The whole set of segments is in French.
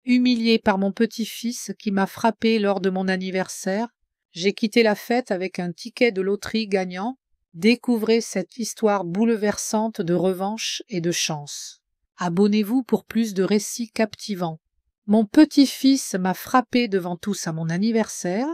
Humilié par mon petit-fils qui m'a frappé lors de mon anniversaire, j'ai quitté la fête avec un ticket de loterie gagnant. Découvrez cette histoire bouleversante de revanche et de chance. Abonnez-vous pour plus de récits captivants. Mon petit-fils m'a frappé devant tous à mon anniversaire,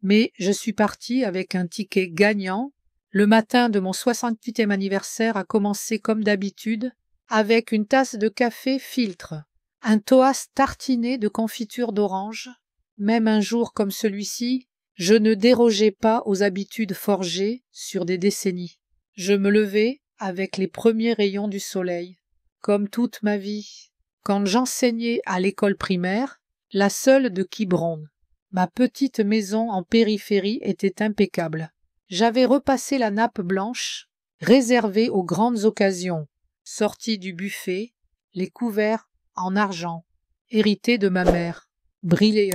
mais je suis parti avec un ticket gagnant. Le matin de mon 68e anniversaire a commencé comme d'habitude, avec une tasse de café filtre, un toast tartiné de confiture d'orange. Même un jour comme celui-ci, je ne dérogeais pas aux habitudes forgées sur des décennies. Je me levais avec les premiers rayons du soleil, comme toute ma vie. Quand j'enseignais à l'école primaire, la seule de Quiberon, ma petite maison en périphérie était impeccable. J'avais repassé la nappe blanche, réservée aux grandes occasions, sortie du buffet, les couverts en argent, hérités de ma mère, brillaient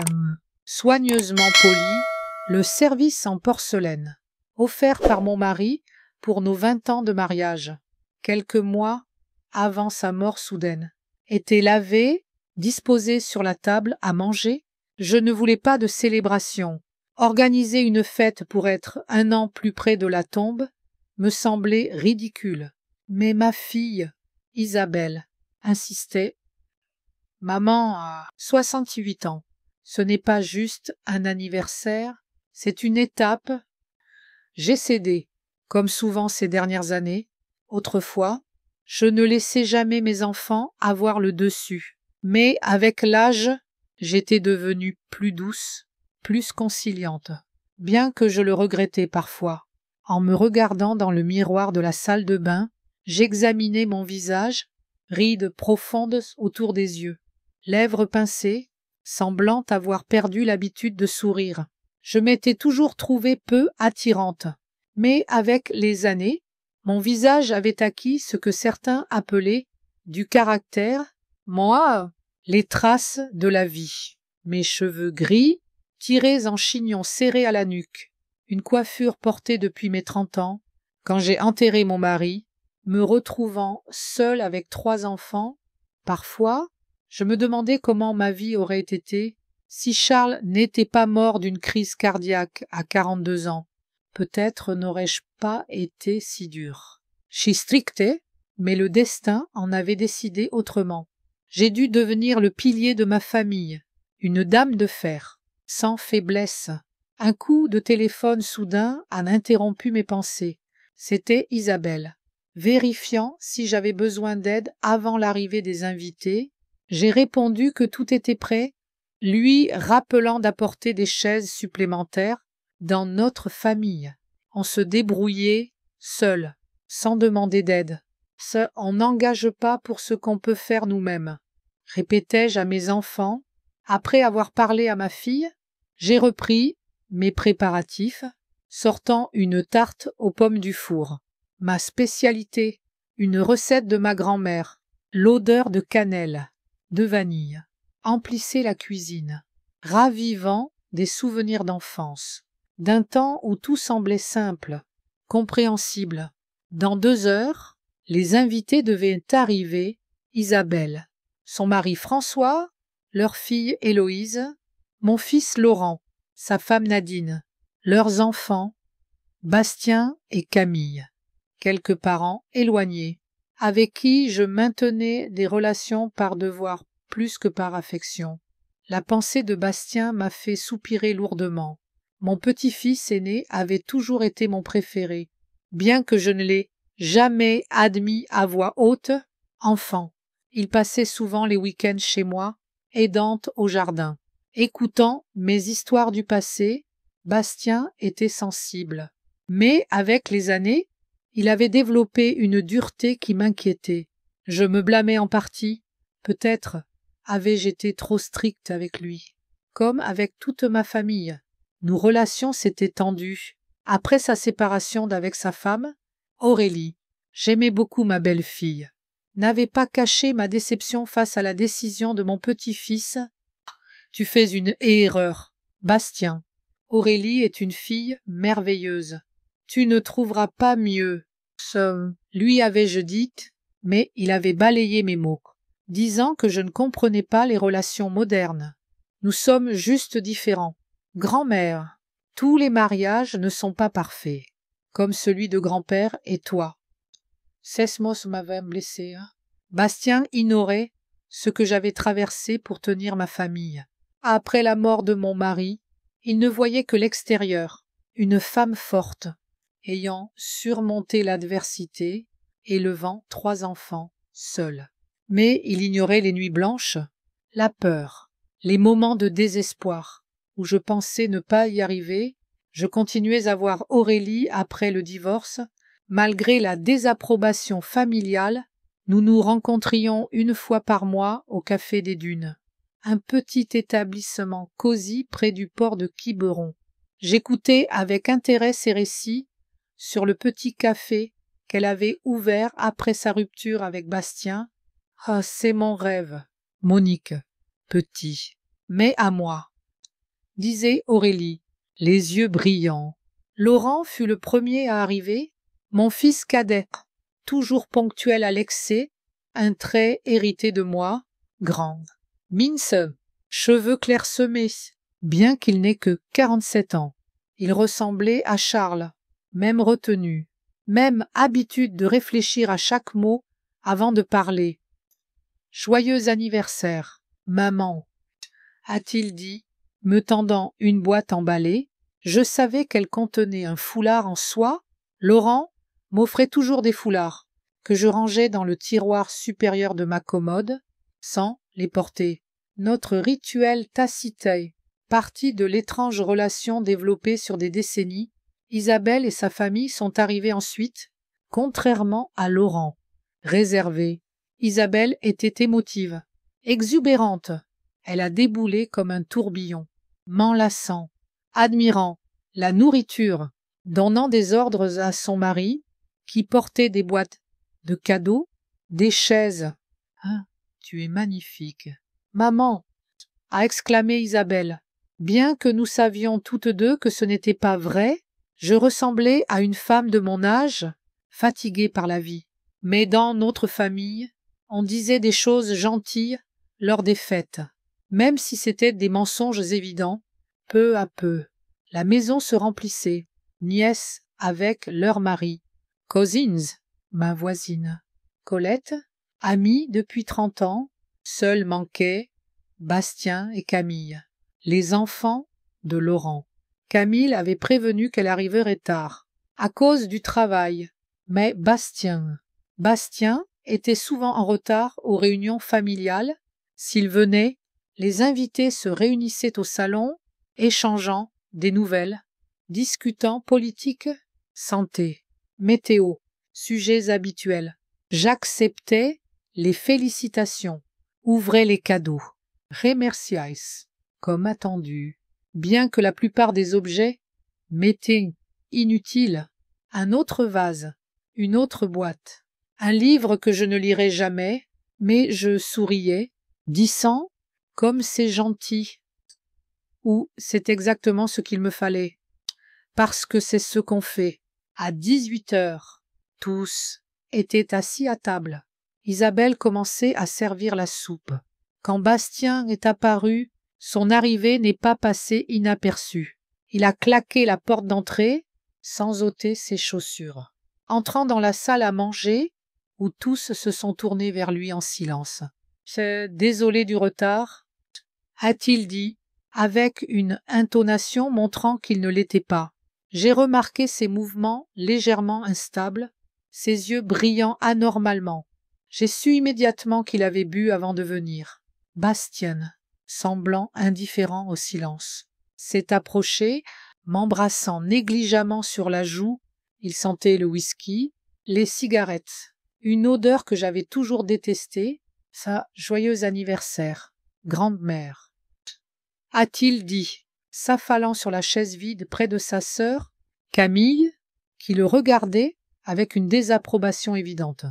soigneusement polis, le service en porcelaine, offert par mon mari pour nos 20 ans de mariage, quelques mois avant sa mort soudaine, était lavé, disposé sur la table à manger. Je ne voulais pas de célébration. Organiser une fête pour être un an plus près de la tombe me semblait ridicule. Mais ma fille, Isabelle, insistait. Maman a 68 ans. Ce n'est pas juste un anniversaire, c'est une étape. J'ai cédé, comme souvent ces dernières années. Autrefois, je ne laissais jamais mes enfants avoir le dessus. Mais avec l'âge, j'étais devenue plus douce, plus conciliante, bien que je le regrettais parfois. En me regardant dans le miroir de la salle de bain, j'examinais mon visage, rides profondes autour des yeux, lèvres pincées, semblant avoir perdu l'habitude de sourire. Je m'étais toujours trouvée peu attirante, mais avec les années, mon visage avait acquis ce que certains appelaient du caractère, moi, les traces de la vie. Mes cheveux gris, tirés en chignon serré à la nuque, une coiffure portée depuis mes 30 ans, quand j'ai enterré mon mari, me retrouvant seule avec 3 enfants. Parfois, je me demandais comment ma vie aurait été si Charles n'était pas mort d'une crise cardiaque à 42 ans. Peut-être n'aurais-je pas été si dure. Je stricte, mais le destin en avait décidé autrement. J'ai dû devenir le pilier de ma famille, une dame de fer, sans faiblesse. Un coup de téléphone soudain a interrompu mes pensées. C'était Isabelle. Vérifiant si j'avais besoin d'aide avant l'arrivée des invités, j'ai répondu que tout était prêt, lui rappelant d'apporter des chaises supplémentaires. Dans notre famille, on se débrouillait seul, sans demander d'aide. On n'engage pas pour ce qu'on peut faire nous-mêmes, répétai-je à mes enfants. Après avoir parlé à ma fille, j'ai repris mes préparatifs, sortant une tarte aux pommes du four, ma spécialité, une recette de ma grand-mère. L'odeur de cannelle, de vanille, emplissait la cuisine, ravivant des souvenirs d'enfance, d'un temps où tout semblait simple, compréhensible. Dans 2 heures, les invités devaient arriver. Isabelle, son mari François, leur fille Héloïse, mon fils Laurent, sa femme Nadine, leurs enfants, Bastien et Camille, quelques parents éloignés, avec qui je maintenais des relations par devoir plus que par affection. La pensée de Bastien m'a fait soupirer lourdement. Mon petit-fils aîné avait toujours été mon préféré, bien que je ne l'ai jamais admis à voix haute. Enfant, il passait souvent les week-ends chez moi, aidante au jardin. Écoutant mes histoires du passé, Bastien était sensible. Mais avec les années, il avait développé une dureté qui m'inquiétait. Je me blâmais en partie. Peut-être avais-je été trop stricte avec lui. Comme avec toute ma famille, nos relations s'étaient tendues. Après sa séparation d'avec sa femme, Aurélie, j'aimais beaucoup ma belle-fille, n'avait pas caché ma déception face à la décision de mon petit-fils. Tu fais une erreur, Bastien. Aurélie est une fille merveilleuse. Tu ne trouveras pas mieux. Lui avais-je dit, mais il avait balayé mes mots. disant que je ne comprenais pas les relations modernes. Nous sommes juste différents. Grand-mère, tous les mariages ne sont pas parfaits, comme celui de grand-père et toi. Sesmos m'avait blessé. Bastien ignorait ce que j'avais traversé pour tenir ma famille. Après la mort de mon mari, il ne voyait que l'extérieur, une femme forte, ayant surmonté l'adversité, élevant 3 enfants, seule. Mais il ignorait les nuits blanches, la peur, les moments de désespoir, où je pensais ne pas y arriver. Je continuais à voir Aurélie après le divorce. Malgré la désapprobation familiale, nous nous rencontrions 1 fois par mois au Café des Dunes, un petit établissement cosy près du port de Quiberon. J'écoutais avec intérêt ses récits sur le petit café qu'elle avait ouvert après sa rupture avec Bastien. Ah, c'est mon rêve, Monique, petit, mais à moi, disait Aurélie, les yeux brillants. Laurent fut le premier à arriver, mon fils cadet, toujours ponctuel à l'excès, un trait hérité de moi, grand, mince, cheveux clairsemés, bien qu'il n'ait que 47 ans. Il ressemblait à Charles, même retenue, même habitude de réfléchir à chaque mot avant de parler. Joyeux anniversaire, maman, a-t-il dit, me tendant une boîte emballée. Je savais qu'elle contenait un foulard en soie. Laurent m'offrait toujours des foulards, que je rangeais dans le tiroir supérieur de ma commode, sans les porter. Notre rituel tacite, parti de l'étrange relation développée sur des décennies. Isabelle et sa famille sont arrivées ensuite, contrairement à Laurent, réservée. Isabelle était émotive, exubérante. Elle a déboulé comme un tourbillon, m'enlaçant, admirant la nourriture, donnant des ordres à son mari, qui portait des boîtes de cadeaux, des chaises. « Ah, tu es magnifique. »« Maman !» a exclamé Isabelle. Bien que nous savions toutes deux que ce n'était pas vrai, je ressemblais à une femme de mon âge, fatiguée par la vie. Mais dans notre famille, on disait des choses gentilles lors des fêtes. Même si c'étaient des mensonges évidents, peu à peu, la maison se remplissait, nièces avec leur mari, cousins, ma voisine, Colette, amie depuis 30 ans, seuls manquaient Bastien et Camille, les enfants de Laurent. Camille avait prévenu qu'elle arriverait tard, à cause du travail, mais Bastien était souvent en retard aux réunions familiales. S'il venait, les invités se réunissaient au salon, échangeant des nouvelles, discutant politique, santé, météo, sujets habituels. J'acceptais les félicitations, ouvrais les cadeaux, remerciais, comme attendu, bien que la plupart des objets m'étaient inutiles. Un autre vase, une autre boîte, un livre que je ne lirai jamais, mais je souriais, disant « comme c'est gentil » ou « c'est exactement ce qu'il me fallait », parce que c'est ce qu'on fait. À 18 heures, tous étaient assis à table. Isabelle commençait à servir la soupe. Quand Bastien est apparu, son arrivée n'est pas passée inaperçue. Il a claqué la porte d'entrée sans ôter ses chaussures. Entrant dans la salle à manger, où tous se sont tournés vers lui en silence. « C'est désolé du retard » a-t-il dit, avec une intonation montrant qu'il ne l'était pas. J'ai remarqué ses mouvements légèrement instables, ses yeux brillant anormalement. J'ai su immédiatement qu'il avait bu avant de venir. Bastien, semblant indifférent au silence, s'est approché, m'embrassant négligemment sur la joue. Il sentait le whisky, les cigarettes, une odeur que j'avais toujours détestée, sa joyeux anniversaire, grande-mère. A-t-il dit, s'affalant sur la chaise vide près de sa sœur, Camille, qui le regardait avec une désapprobation évidente.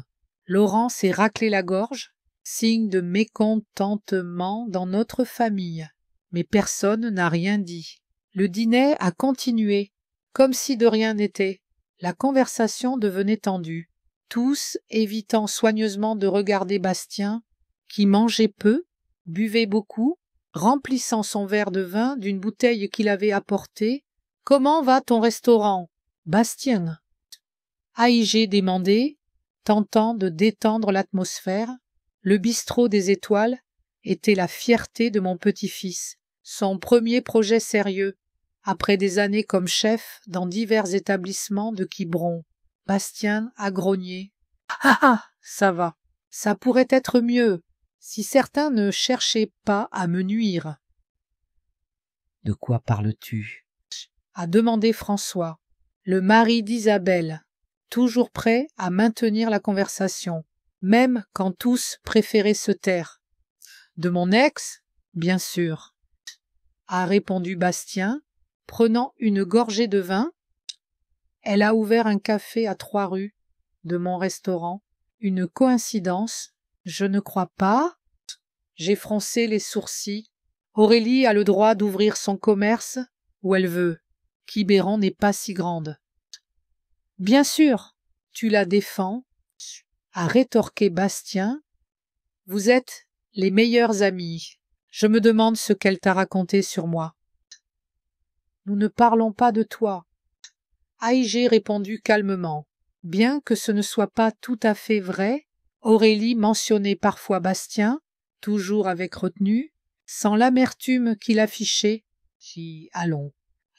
Laurent s'est raclé la gorge, signe de mécontentement dans notre famille, mais personne n'a rien dit. Le dîner a continué, comme si de rien n'était. La conversation devenait tendue, tous évitant soigneusement de regarder Bastien, qui mangeait peu, buvait beaucoup, remplissant son verre de vin d'une bouteille qu'il avait apportée. « Comment va ton restaurant, Bastien ?» A.I.G. demandait, tentant de détendre l'atmosphère. Le bistrot des étoiles était la fierté de mon petit-fils, son premier projet sérieux, après des années comme chef dans divers établissements de Quiberon. Bastien a grogné. « Ah ah, ça va, ça pourrait être mieux, si certains ne cherchaient pas à me nuire. »« De quoi parles-tu » a demandé François, le mari d'Isabelle, toujours prêt à maintenir la conversation, même quand tous préféraient se taire. « De mon ex, bien sûr, » a répondu Bastien, prenant une gorgée de vin. « Elle a ouvert un café à 3 rues de mon restaurant. Une coïncidence, je ne crois pas. » J'ai froncé les sourcils. Aurélie a le droit d'ouvrir son commerce où elle veut. Quiberon n'est pas si grande. « Bien sûr, tu la défends, » a rétorqué Bastien. « Vous êtes les meilleurs amis. Je me demande ce qu'elle t'a raconté sur moi. »« Nous ne parlons pas de toi. » A.I.G. répondit calmement. Bien que ce ne soit pas tout à fait vrai, Aurélie mentionnait parfois Bastien, toujours avec retenue, sans l'amertume qu'il affichait. « Si, allons, »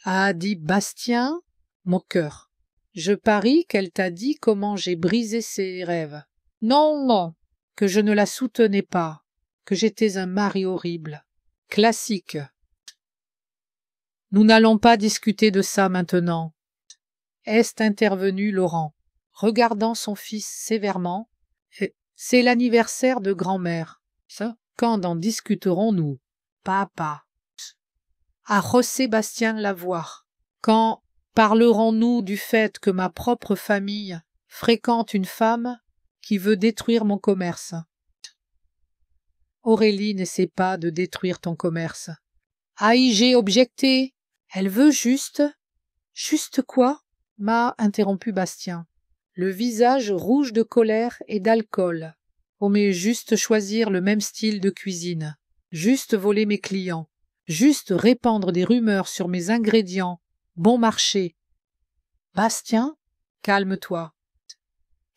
a dit Bastien, moqueur. « Je parie qu'elle t'a dit comment j'ai brisé ses rêves. »« Non, non, que je ne la soutenais pas, que j'étais un mari horrible. Classique. »« Nous n'allons pas discuter de ça maintenant. » Est intervenu Laurent, regardant son fils sévèrement. « C'est l'anniversaire de grand-mère. Ça, quand en discuterons-nous, papa ?» A rossé Bastien la voix. « Quand parlerons-nous du fait que ma propre famille fréquente une femme qui veut détruire mon commerce ?» Aurélie n'essaie pas de détruire ton commerce. A.I.G. objecté. Elle veut juste. Juste quoi? M'a interrompu Bastien, le visage rouge de colère et d'alcool. On mais juste choisir le même style de cuisine, juste voler mes clients, juste répandre des rumeurs sur mes ingrédients, bon marché. Bastien, calme-toi.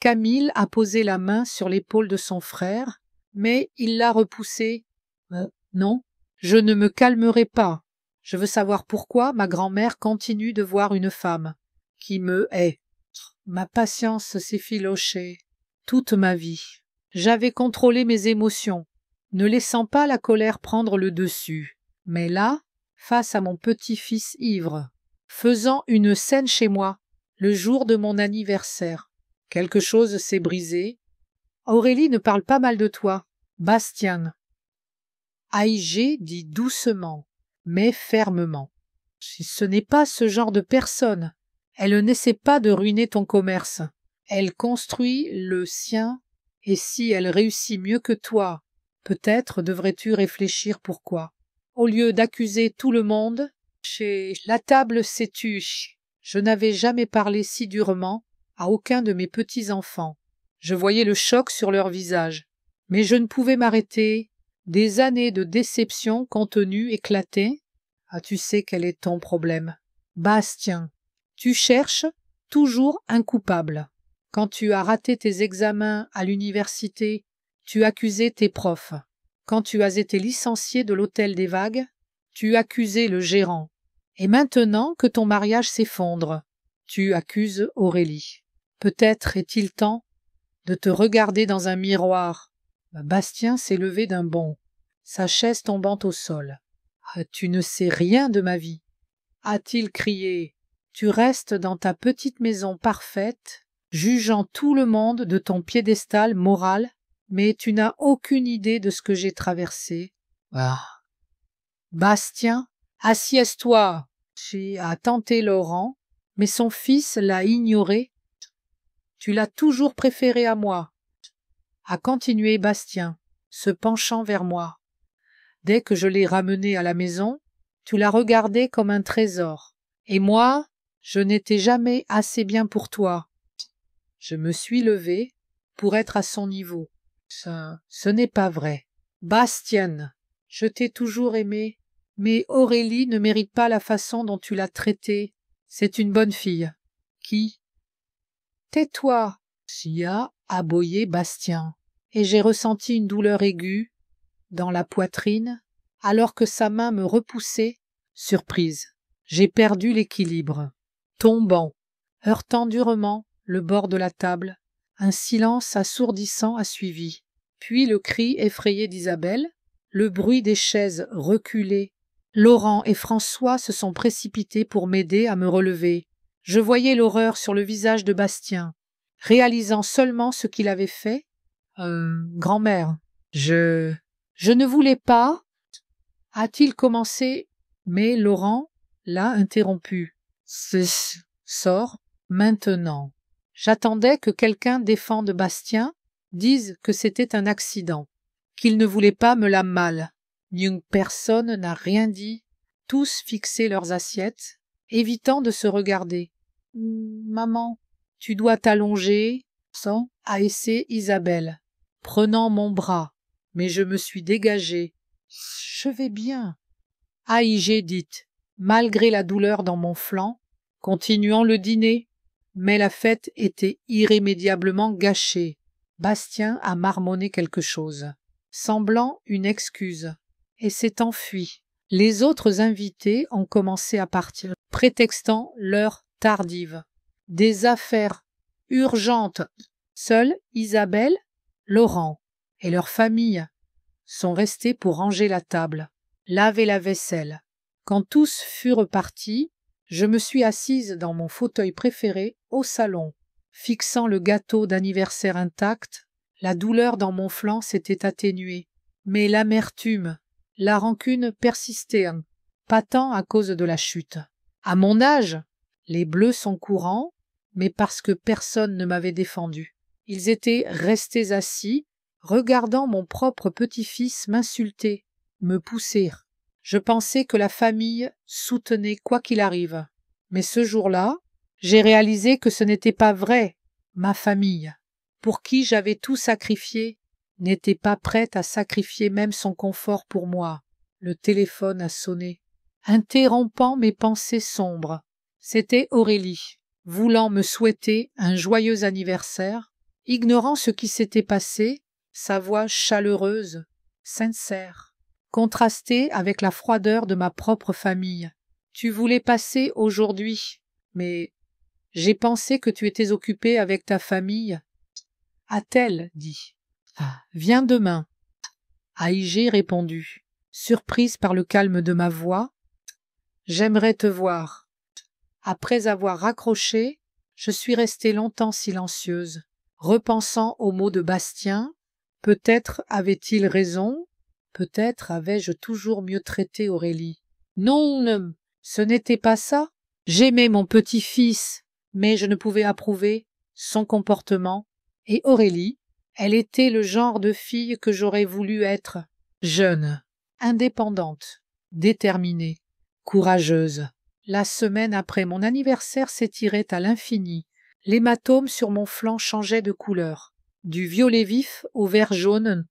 Camille a posé la main sur l'épaule de son frère, mais il l'a repoussée. Non, je ne me calmerai pas. Je veux savoir pourquoi ma grand-mère continue de voir une femme qui me hait. Ma patience s'effilochait toute ma vie. J'avais contrôlé mes émotions, ne laissant pas la colère prendre le dessus. Mais là, face à mon petit-fils ivre, faisant une scène chez moi, le jour de mon anniversaire, quelque chose s'est brisé. Aurélie ne parle pas mal de toi, Bastien. A.I.G. dit doucement, mais fermement. Ce n'est pas ce genre de personne. Elle n'essaie pas de ruiner ton commerce. Elle construit le sien, et si elle réussit mieux que toi, peut-être devrais-tu réfléchir pourquoi. Au lieu d'accuser tout le monde, chez la table sais-tu, je n'avais jamais parlé si durement à aucun de mes petits-enfants. Je voyais le choc sur leur visage, mais je ne pouvais m'arrêter. Des années de déception contenues éclataient. Ah, tu sais quel est ton problème. Bastien, tu cherches toujours un coupable. Quand tu as raté tes examens à l'université, tu accusais tes profs. Quand tu as été licencié de l'Hôtel des Vagues, tu accusais le gérant. Et maintenant que ton mariage s'effondre, tu accuses Aurélie. Peut-être est-il temps de te regarder dans un miroir. Bastien s'est levé d'un bond, sa chaise tombant au sol. « Tu ne sais rien de ma vie » a-t-il crié. « Tu restes dans ta petite maison parfaite, jugeant tout le monde de ton piédestal moral, mais tu n'as aucune idée de ce que j'ai traversé. » Bastien, assieds-toi, a tenté Laurent, mais son fils l'a ignoré. « Tu l'as toujours préféré à moi, » a continué Bastien, se penchant vers moi. « Dès que je l'ai ramené à la maison, tu l'as regardé comme un trésor. Et moi, je n'étais jamais assez bien pour toi. » Je me suis levé pour être à son niveau. Ce n'est pas vrai. Bastien, je t'ai toujours aimé, mais Aurélie ne mérite pas la façon dont tu l'as traitée. C'est une bonne fille. Qui? Tais-toi, a aboyé Bastien, et j'ai ressenti une douleur aiguë dans la poitrine, alors que sa main me repoussait, surprise. J'ai perdu l'équilibre. Tombant, heurtant durement le bord de la table, un silence assourdissant a suivi. Puis le cri effrayé d'Isabelle, le bruit des chaises reculées. Laurent et François se sont précipités pour m'aider à me relever. Je voyais l'horreur sur le visage de Bastien, réalisant seulement ce qu'il avait fait. Grand-mère, je ne voulais pas, a-t-il commencé, mais Laurent l'a interrompu. Sors maintenant. J'attendais que quelqu'un défende Bastien, dise que c'était un accident, qu'il ne voulait pas me la mal. Personne n'a rien dit, tous fixaient leurs assiettes, évitant de se regarder. Maman, tu dois t'allonger, sans haïsser Isabelle, prenant mon bras, mais je me suis dégagée. Je vais bien. J'ai dit, malgré la douleur dans mon flanc, continuant le dîner, mais la fête était irrémédiablement gâchée. Bastien a marmonné quelque chose, semblant une excuse, et s'est enfui. Les autres invités ont commencé à partir, prétextant l'heure tardive. Des affaires urgentes. Seuls Isabelle, Laurent et leur famille sont restés pour ranger la table, laver la vaisselle. Quand tous furent partis, je me suis assise dans mon fauteuil préféré au salon. Fixant le gâteau d'anniversaire intact, la douleur dans mon flanc s'était atténuée, mais l'amertume, la rancune persistaient, pas tant à cause de la chute. À mon âge, les bleus sont courants, mais parce que personne ne m'avait défendu. Ils étaient restés assis, regardant mon propre petit-fils m'insulter, me pousser. Je pensais que la famille soutenait quoi qu'il arrive. Mais ce jour-là, j'ai réalisé que ce n'était pas vrai. Ma famille, pour qui j'avais tout sacrifié, n'était pas prête à sacrifier même son confort pour moi. Le téléphone a sonné, interrompant mes pensées sombres. C'était Aurélie, voulant me souhaiter un joyeux anniversaire, ignorant ce qui s'était passé, sa voix chaleureuse, sincère, contrastait avec la froideur de ma propre famille. Tu voulais passer aujourd'hui, mais j'ai pensé que tu étais occupé avec ta famille, a-t-elle dit. Viens demain, a-j'ai répondu, surprise par le calme de ma voix. J'aimerais te voir. Après avoir raccroché, je suis restée longtemps silencieuse, repensant aux mots de Bastien. Peut-être avait-il raison, peut-être avais-je toujours mieux traité Aurélie. Non, ce n'était pas ça. J'aimais mon petit-fils, mais je ne pouvais approuver son comportement. Et Aurélie, elle était le genre de fille que j'aurais voulu être. Jeune, indépendante, déterminée, courageuse. La semaine après mon anniversaire s'étirait à l'infini. L'hématome sur mon flanc changeait de couleur, du violet vif au vert jaune.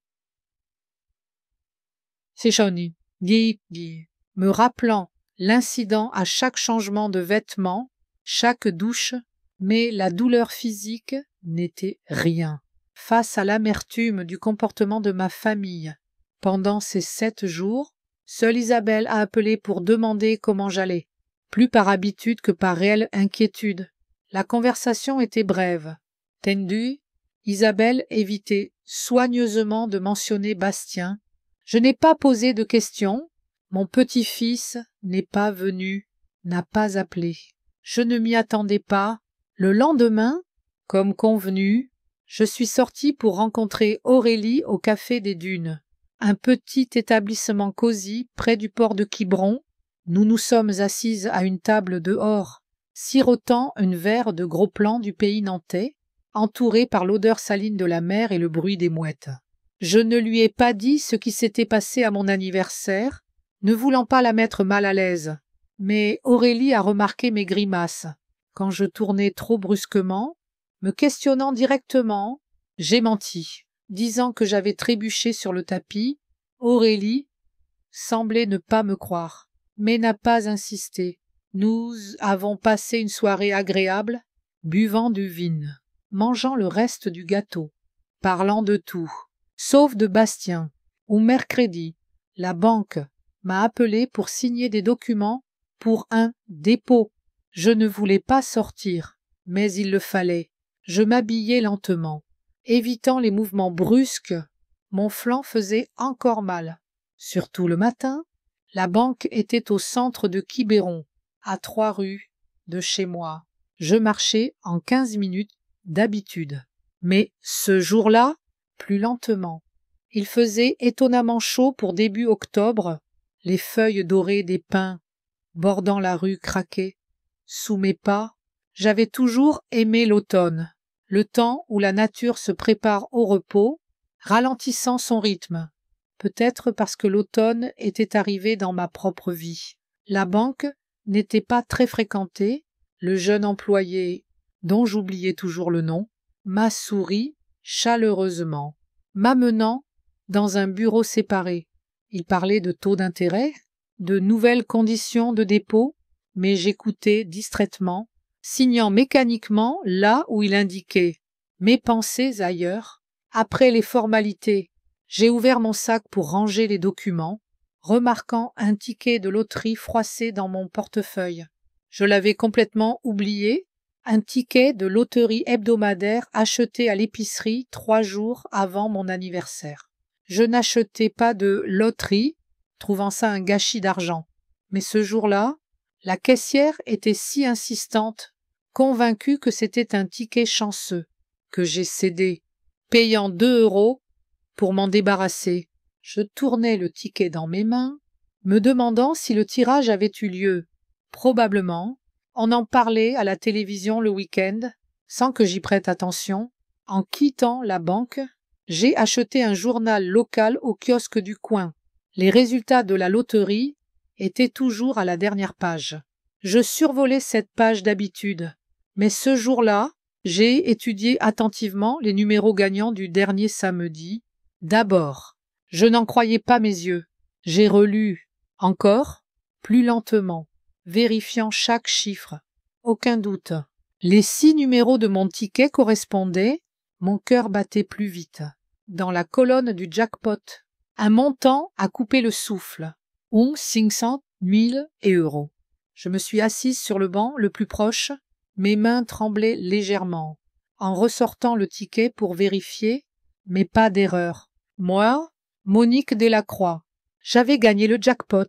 C'est jauni, me rappelant l'incident à chaque changement de vêtements, chaque douche, mais la douleur physique n'était rien face à l'amertume du comportement de ma famille. Pendant ces 7 jours, seule Isabelle a appelé pour demander comment j'allais, plus par habitude que par réelle inquiétude. La conversation était brève. Tendue, Isabelle évitait soigneusement de mentionner Bastien. Je n'ai pas posé de questions. Mon petit-fils n'est pas venu, n'a pas appelé. Je ne m'y attendais pas. Le lendemain, comme convenu, je suis sortie pour rencontrer Aurélie au Café des Dunes, un petit établissement cosy près du port de Quiberon. Nous nous sommes assises à une table dehors, sirotant un verre de gros plan du pays nantais, entouré par l'odeur saline de la mer et le bruit des mouettes. Je ne lui ai pas dit ce qui s'était passé à mon anniversaire, ne voulant pas la mettre mal à l'aise, mais Aurélie a remarqué mes grimaces. Quand je tournais trop brusquement, me questionnant directement, j'ai menti, disant que j'avais trébuché sur le tapis, Aurélie semblait ne pas me croire, mais n'a pas insisté. Nous avons passé une soirée agréable, buvant du vin, mangeant le reste du gâteau, parlant de tout, sauf de Bastien, où mercredi, la banque m'a appelé pour signer des documents pour un dépôt. Je ne voulais pas sortir, mais il le fallait. Je m'habillai lentement, évitant les mouvements brusques. Mon flanc faisait encore mal. Surtout le matin, la banque était au centre de Quiberon, à 3 rues de chez moi. Je marchais en 15 minutes d'habitude. Mais ce jour-là, plus lentement. Il faisait étonnamment chaud pour début octobre. Les feuilles dorées des pins bordant la rue craquaient. Sous mes pas, j'avais toujours aimé l'automne, le temps où la nature se prépare au repos, ralentissant son rythme. Peut-être parce que l'automne était arrivé dans ma propre vie. La banque n'était pas très fréquentée. Le jeune employé, dont j'oubliais toujours le nom, m'a souri chaleureusement, m'amenant dans un bureau séparé. Il parlait de taux d'intérêt, de nouvelles conditions de dépôt, mais j'écoutais distraitement, signant mécaniquement là où il indiquait. Mes pensées ailleurs. Après les formalités, j'ai ouvert mon sac pour ranger les documents, remarquant un ticket de loterie froissé dans mon portefeuille. Je l'avais complètement oublié, un ticket de loterie hebdomadaire acheté à l'épicerie 3 jours avant mon anniversaire. Je n'achetais pas de loterie, trouvant ça un gâchis d'argent. Mais ce jour-là, la caissière était si insistante, convaincue que c'était un ticket chanceux, que j'ai cédé, payant 2 € pour m'en débarrasser. Je tournai le ticket dans mes mains, me demandant si le tirage avait eu lieu. Probablement, on en parlait à la télévision le week-end, sans que j'y prête attention. En quittant la banque, j'ai acheté un journal local au kiosque du coin. Les résultats de la loterie étaient toujours à la dernière page. Je survolais cette page d'habitude, mais ce jour-là, j'ai étudié attentivement les numéros gagnants du dernier samedi. D'abord, je n'en croyais pas mes yeux. J'ai relu encore, plus lentement, vérifiant chaque chiffre. Aucun doute. Les 6 numéros de mon ticket correspondaient. Mon cœur battait plus vite. Dans la colonne du jackpot, un montant a coupé le souffle. 500 000 €. Je me suis assise sur le banc le plus proche. Mes mains tremblaient légèrement, en ressortant le ticket pour vérifier, mais pas d'erreur. Moi, Monique Delacroix, j'avais gagné le jackpot.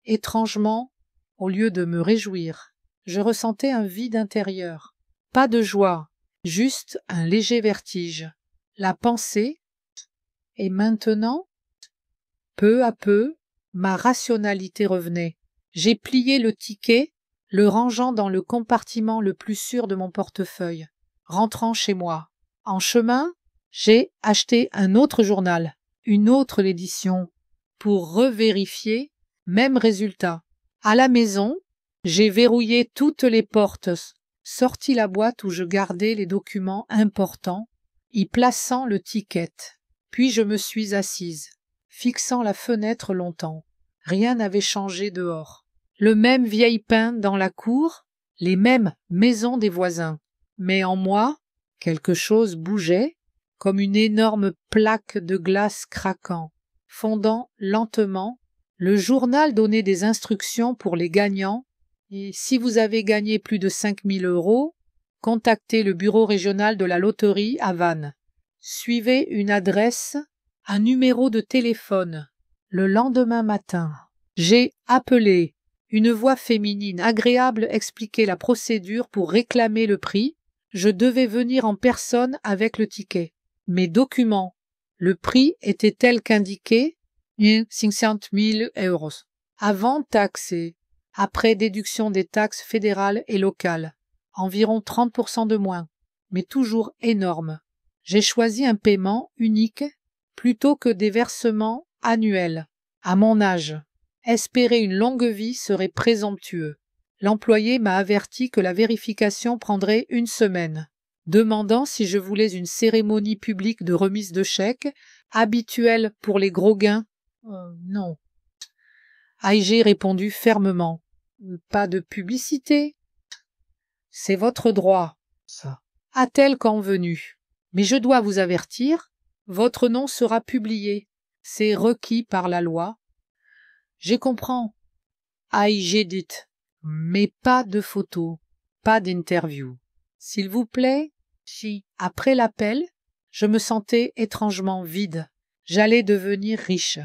Étrangement, au lieu de me réjouir, je ressentais un vide intérieur. Pas de joie, juste un léger vertige. La pensée, et maintenant, peu à peu, ma rationalité revenait. J'ai plié le ticket, le rangeant dans le compartiment le plus sûr de mon portefeuille, rentrant chez moi. En chemin, j'ai acheté un autre journal, une autre édition, pour revérifier, même résultat. À la maison, j'ai verrouillé toutes les portes, sorti la boîte où je gardais les documents importants, y plaçant le ticket. Puis je me suis assise, fixant la fenêtre longtemps. Rien n'avait changé dehors. Le même vieil pin dans la cour, les mêmes maisons des voisins. Mais en moi, quelque chose bougeait, comme une énorme plaque de glace craquant, fondant lentement. Le journal donnait des instructions pour les gagnants, et si vous avez gagné plus de 5 000 €, contactez le bureau régional de la loterie à Vannes. Suivez une adresse, un numéro de téléphone. Le lendemain matin, j'ai appelé. Une voix féminine agréable expliquait la procédure pour réclamer le prix. Je devais venir en personne avec le ticket. Mes documents. Le prix était tel qu'indiqué, 500 000 €. Avant taxes et après déduction des taxes fédérales et locales. Environ 30% de moins, mais toujours énorme. J'ai choisi un paiement unique plutôt que des versements annuels. À mon âge, espérer une longue vie serait présomptueux. L'employé m'a averti que la vérification prendrait 1 semaine, demandant si je voulais une cérémonie publique de remise de chèques, habituelle pour les gros gains. Non. Ai-je répondu fermement. Pas de publicité. C'est votre droit, ça. A-t-elle convenu? Mais je dois vous avertir, votre nom sera publié. C'est requis par la loi. Je comprends. Ai-je dit. Mais pas de photos, pas d'interview. S'il vous plaît, si, après l'appel, je me sentais étrangement vide. J'allais devenir riche.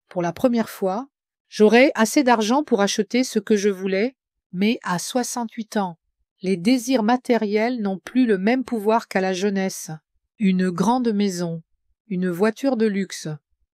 Pour la première fois, j'aurais assez d'argent pour acheter ce que je voulais, mais à 68 ans, les désirs matériels n'ont plus le même pouvoir qu'à la jeunesse. Une grande maison, une voiture de luxe,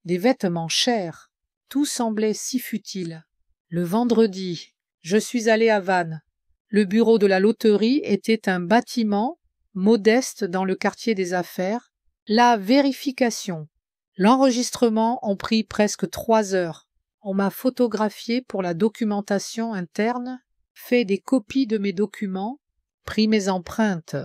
des vêtements chers, tout semblait si futile. Le vendredi, je suis allé à Vannes. Le bureau de la loterie était un bâtiment modeste dans le quartier des affaires. La vérification, l'enregistrement ont pris presque 3 heures. On m'a photographié pour la documentation interne, fait des copies de mes documents, pris mes empreintes.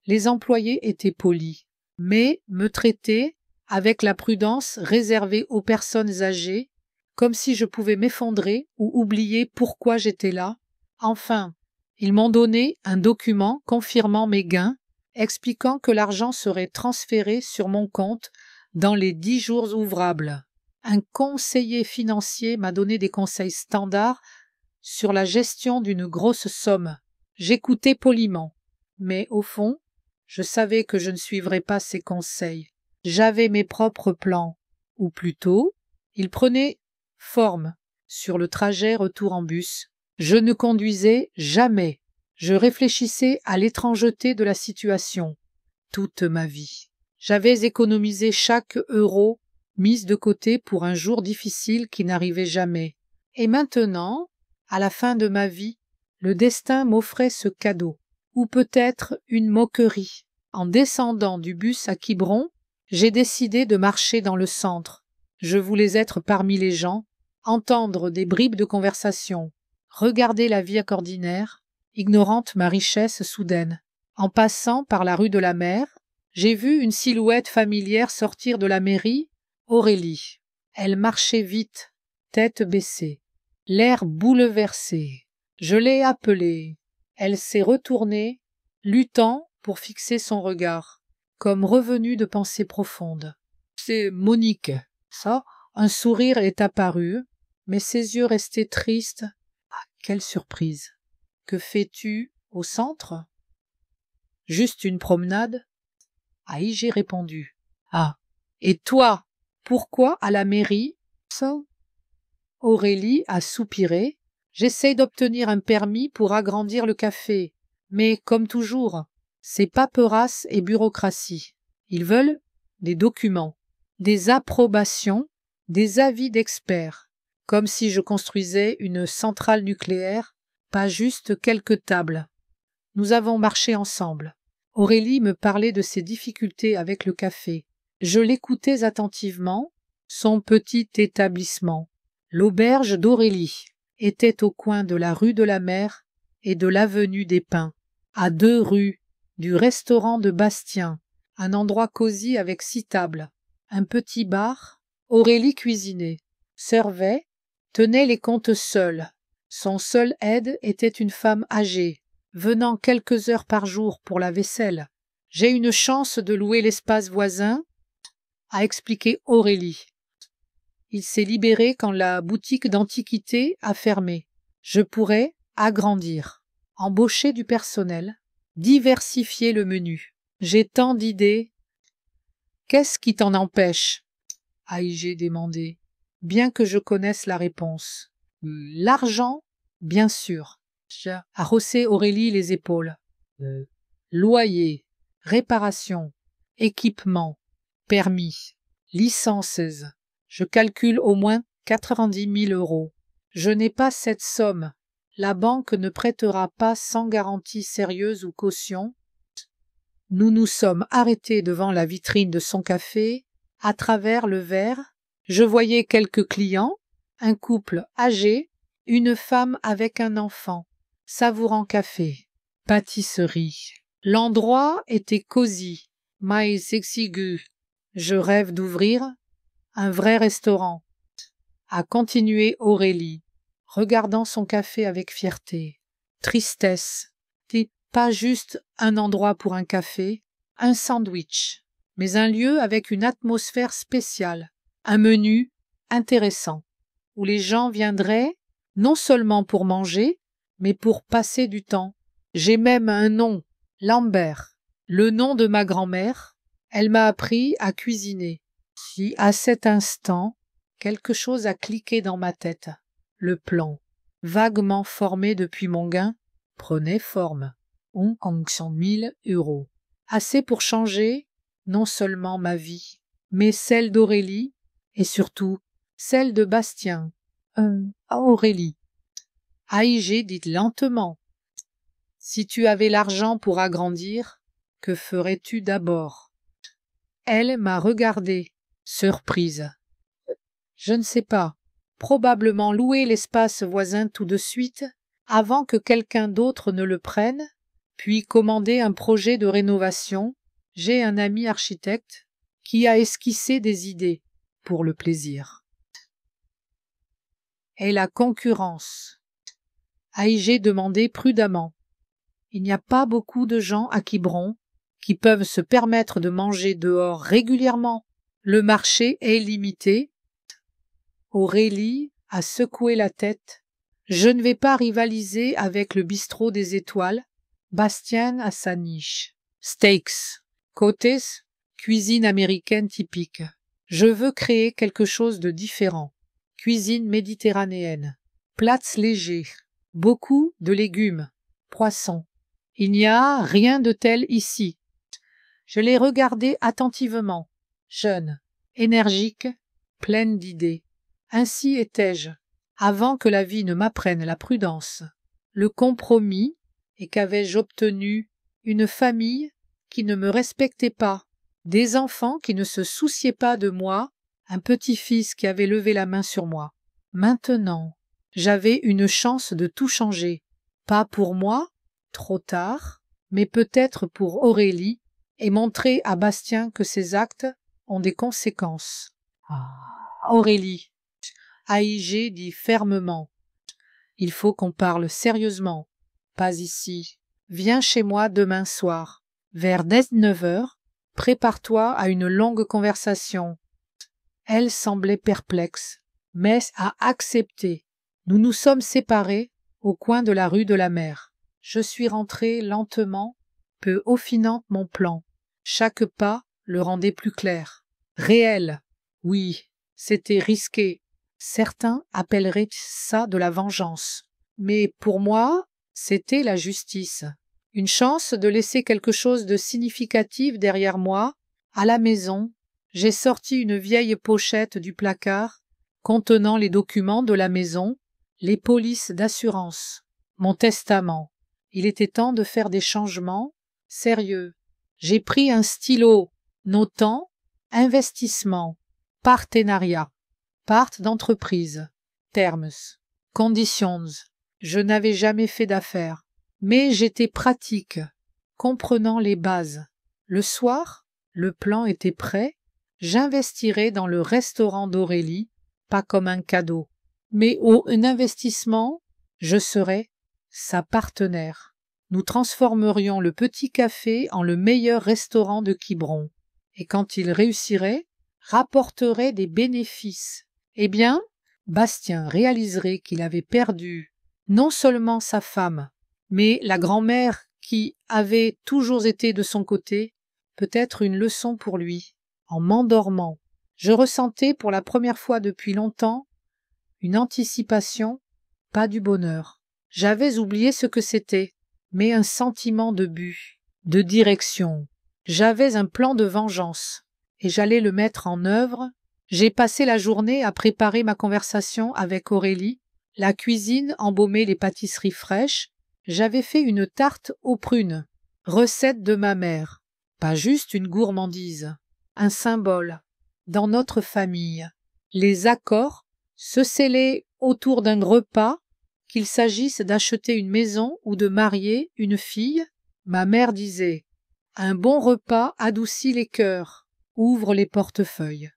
Les employés étaient polis, mais me traitaient avec la prudence réservée aux personnes âgées, comme si je pouvais m'effondrer ou oublier pourquoi j'étais là. Enfin, ils m'ont donné un document confirmant mes gains, expliquant que l'argent serait transféré sur mon compte dans les 10 jours ouvrables. Un conseiller financier m'a donné des conseils standards sur la gestion d'une grosse somme. J'écoutais poliment, mais au fond, je savais que je ne suivrais pas ses conseils. J'avais mes propres plans, ou plutôt, ils prenaient forme sur le trajet retour en bus. Je ne conduisais jamais. Je réfléchissais à l'étrangeté de la situation. Toute ma vie. J'avais économisé chaque euro mis de côté pour un jour difficile qui n'arrivait jamais. Et maintenant, à la fin de ma vie, le destin m'offrait ce cadeau, ou peut-être une moquerie. En descendant du bus à Quiberon, j'ai décidé de marcher dans le centre. Je voulais être parmi les gens, entendre des bribes de conversation, regarder la vie ordinaire, ignorante ma richesse soudaine. En passant par la rue de la Mer, j'ai vu une silhouette familière sortir de la mairie, Aurélie. Elle marchait vite, tête baissée, l'air bouleversé. Je l'ai appelée. Elle s'est retournée, luttant pour fixer son regard, comme revenue de pensées profondes. C'est Monique. Ça, un sourire est apparu, mais ses yeux restaient tristes. Ah, quelle surprise! Que fais-tu au centre? Juste une promenade? Ah, j'ai répondu. Ah, et toi, pourquoi à la mairie? Ça? Aurélie a soupiré. J'essaye d'obtenir un permis pour agrandir le café, mais comme toujours, c'est paperasse et bureaucratie. Ils veulent des documents, des approbations, des avis d'experts, comme si je construisais une centrale nucléaire, pas juste quelques tables. Nous avons marché ensemble. Aurélie me parlait de ses difficultés avec le café. Je l'écoutais attentivement. Son petit établissement, l'auberge d'Aurélie, était au coin de la rue de la Mer et de l'avenue des Pins, à 2 rues du restaurant de Bastien, un endroit cosy avec 6 tables, un petit bar. Aurélie cuisinait, servait, tenait les comptes seule. Son seul aide était une femme âgée, venant quelques heures par jour pour la vaisselle. J'ai une chance de louer l'espace voisin, a expliqué Aurélie. Il s'est libéré quand la boutique d'antiquités a fermé. Je pourrais agrandir, embaucher du personnel, diversifier le menu. J'ai tant d'idées. Qu'est-ce qui t'en empêche? Ai-je demandé, bien que je connaisse la réponse. L'argent, bien sûr. A haussé Aurélie les épaules. Loyer, réparation, équipement, permis, licences. Je calcule au moins 90 000 euros. Je n'ai pas cette somme. La banque ne prêtera pas sans garantie sérieuse ou caution. Nous nous sommes arrêtés devant la vitrine de son café. À travers le verre, je voyais quelques clients, un couple âgé, une femme avec un enfant, savourant café, pâtisserie. L'endroit était cosy, mais exigu. Je rêve d'ouvrir un vrai restaurant. a continué Aurélie, regardant son café avec fierté. Tristesse, c'est pas juste un endroit pour un café, un sandwich, mais un lieu avec une atmosphère spéciale, un menu intéressant, où les gens viendraient non seulement pour manger, mais pour passer du temps. J'ai même un nom, Lambert, le nom de ma grand-mère. Elle m'a appris à cuisiner. Si à cet instant, quelque chose a cliqué dans ma tête, le plan, vaguement formé depuis mon gain, prenait forme. 100 000 €. Assez pour changer non seulement ma vie, mais celle d'Aurélie et surtout celle de Bastien. Aurélie. Aïgé dit lentement. Si tu avais l'argent pour agrandir, que ferais-tu d'abord? Elle m'a regardée, surprise. Je ne sais pas. Probablement louer l'espace voisin tout de suite, avant que quelqu'un d'autre ne le prenne, puis commander un projet de rénovation. J'ai un ami architecte qui a esquissé des idées pour le plaisir. Et la concurrence. Aïgé demandait prudemment. Il n'y a pas beaucoup de gens à Quiberon qui peuvent se permettre de manger dehors régulièrement. Le marché est limité. Aurélie a secoué la tête. Je ne vais pas rivaliser avec le bistrot des étoiles. Bastien a sa niche. Steaks, côtes, cuisine américaine typique. Je veux créer quelque chose de différent. Cuisine méditerranéenne. Plats légers. Beaucoup de légumes. Poissons. Il n'y a rien de tel ici. Je l'ai regardé attentivement. Jeune, énergique, pleine d'idées. Ainsi étais-je, avant que la vie ne m'apprenne la prudence. Le compromis, et qu'avais-je obtenu? Une famille qui ne me respectait pas, des enfants qui ne se souciaient pas de moi, un petit-fils qui avait levé la main sur moi. Maintenant, j'avais une chance de tout changer. Pas pour moi, trop tard, mais peut-être pour Aurélie, et montrer à Bastien que ses actes ont des conséquences. Aurélie. Aïgé dit fermement. Il faut qu'on parle sérieusement. Pas ici. Viens chez moi demain soir. Vers 19h, prépare-toi à une longue conversation. Elle semblait perplexe, mais a accepté. Nous nous sommes séparés au coin de la rue de la Mer. Je suis rentré lentement, peu affinant mon plan. Chaque pas le rendait plus clair. Réel. Oui, c'était risqué. Certains appelleraient ça de la vengeance. Mais pour moi, c'était la justice. Une chance de laisser quelque chose de significatif derrière moi. À la maison, j'ai sorti une vieille pochette du placard contenant les documents de la maison, les polices d'assurance, mon testament. Il était temps de faire des changements sérieux. J'ai pris un stylo notant investissement, partenariat, part d'entreprise, terms, conditions. Je n'avais jamais fait d'affaires, mais j'étais pratique, comprenant les bases. Le soir, le plan était prêt. J'investirais dans le restaurant d'Aurélie, pas comme un cadeau, mais un investissement, je serais sa partenaire. Nous transformerions le petit café en le meilleur restaurant de Quiberon, et quand il réussirait, rapporterait des bénéfices. Eh bien, Bastien réaliserait qu'il avait perdu non seulement sa femme, mais la grand-mère qui avait toujours été de son côté, peut-être une leçon pour lui. En m'endormant, je ressentais pour la première fois depuis longtemps une anticipation, pas du bonheur. J'avais oublié ce que c'était, mais un sentiment de but, de direction. J'avais un plan de vengeance, et j'allais le mettre en œuvre. J'ai passé la journée à préparer ma conversation avec Aurélie, la cuisine embaumait les pâtisseries fraîches. J'avais fait une tarte aux prunes, recette de ma mère, pas juste une gourmandise, un symbole. Dans notre famille, les accords se scellaient autour d'un repas, qu'il s'agisse d'acheter une maison ou de marier une fille. Ma mère disait « Un bon repas adoucit les cœurs, ouvre les portefeuilles ».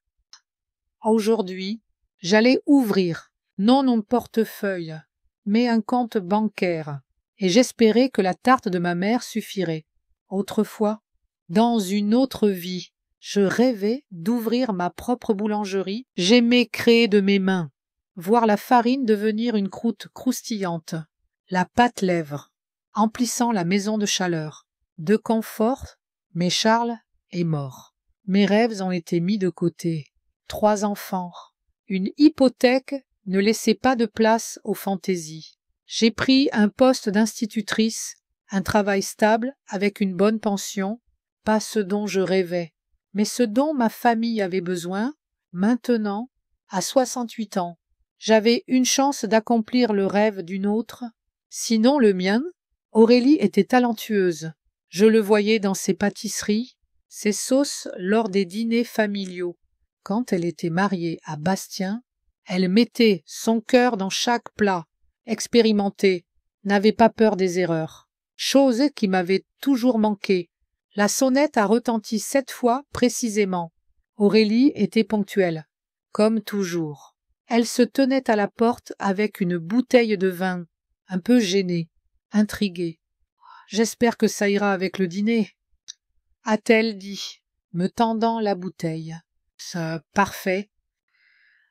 Aujourd'hui, J'allais ouvrir, non mon portefeuille, mais un compte bancaire, et j'espérais que la tarte de ma mère suffirait. Autrefois, dans une autre vie, je rêvais d'ouvrir ma propre boulangerie. J'aimais créer de mes mains, voir la farine devenir une croûte croustillante, la pâte lèvre, emplissant la maison de chaleur, de confort, mais Charles est mort. Mes rêves ont été mis de côté. 3 enfants, une hypothèque ne laissait pas de place aux fantaisies. J'ai pris un poste d'institutrice, un travail stable avec une bonne pension, pas ce dont je rêvais, mais ce dont ma famille avait besoin. Maintenant, à 68 ans, j'avais une chance d'accomplir le rêve d'une autre, sinon le mien. Aurélie était talentueuse. Je le voyais dans ses pâtisseries, ses sauces lors des dîners familiaux. Quand elle était mariée à Bastien, elle mettait son cœur dans chaque plat, expérimentait, n'avait pas peur des erreurs. Chose qui m'avait toujours manqué. La sonnette a retenti 7 fois précisément. Aurélie était ponctuelle, comme toujours. Elle se tenait à la porte avec une bouteille de vin, un peu gênée, intriguée. « J'espère que ça ira avec le dîner », a-t-elle dit, me tendant la bouteille. « C'est parfait. »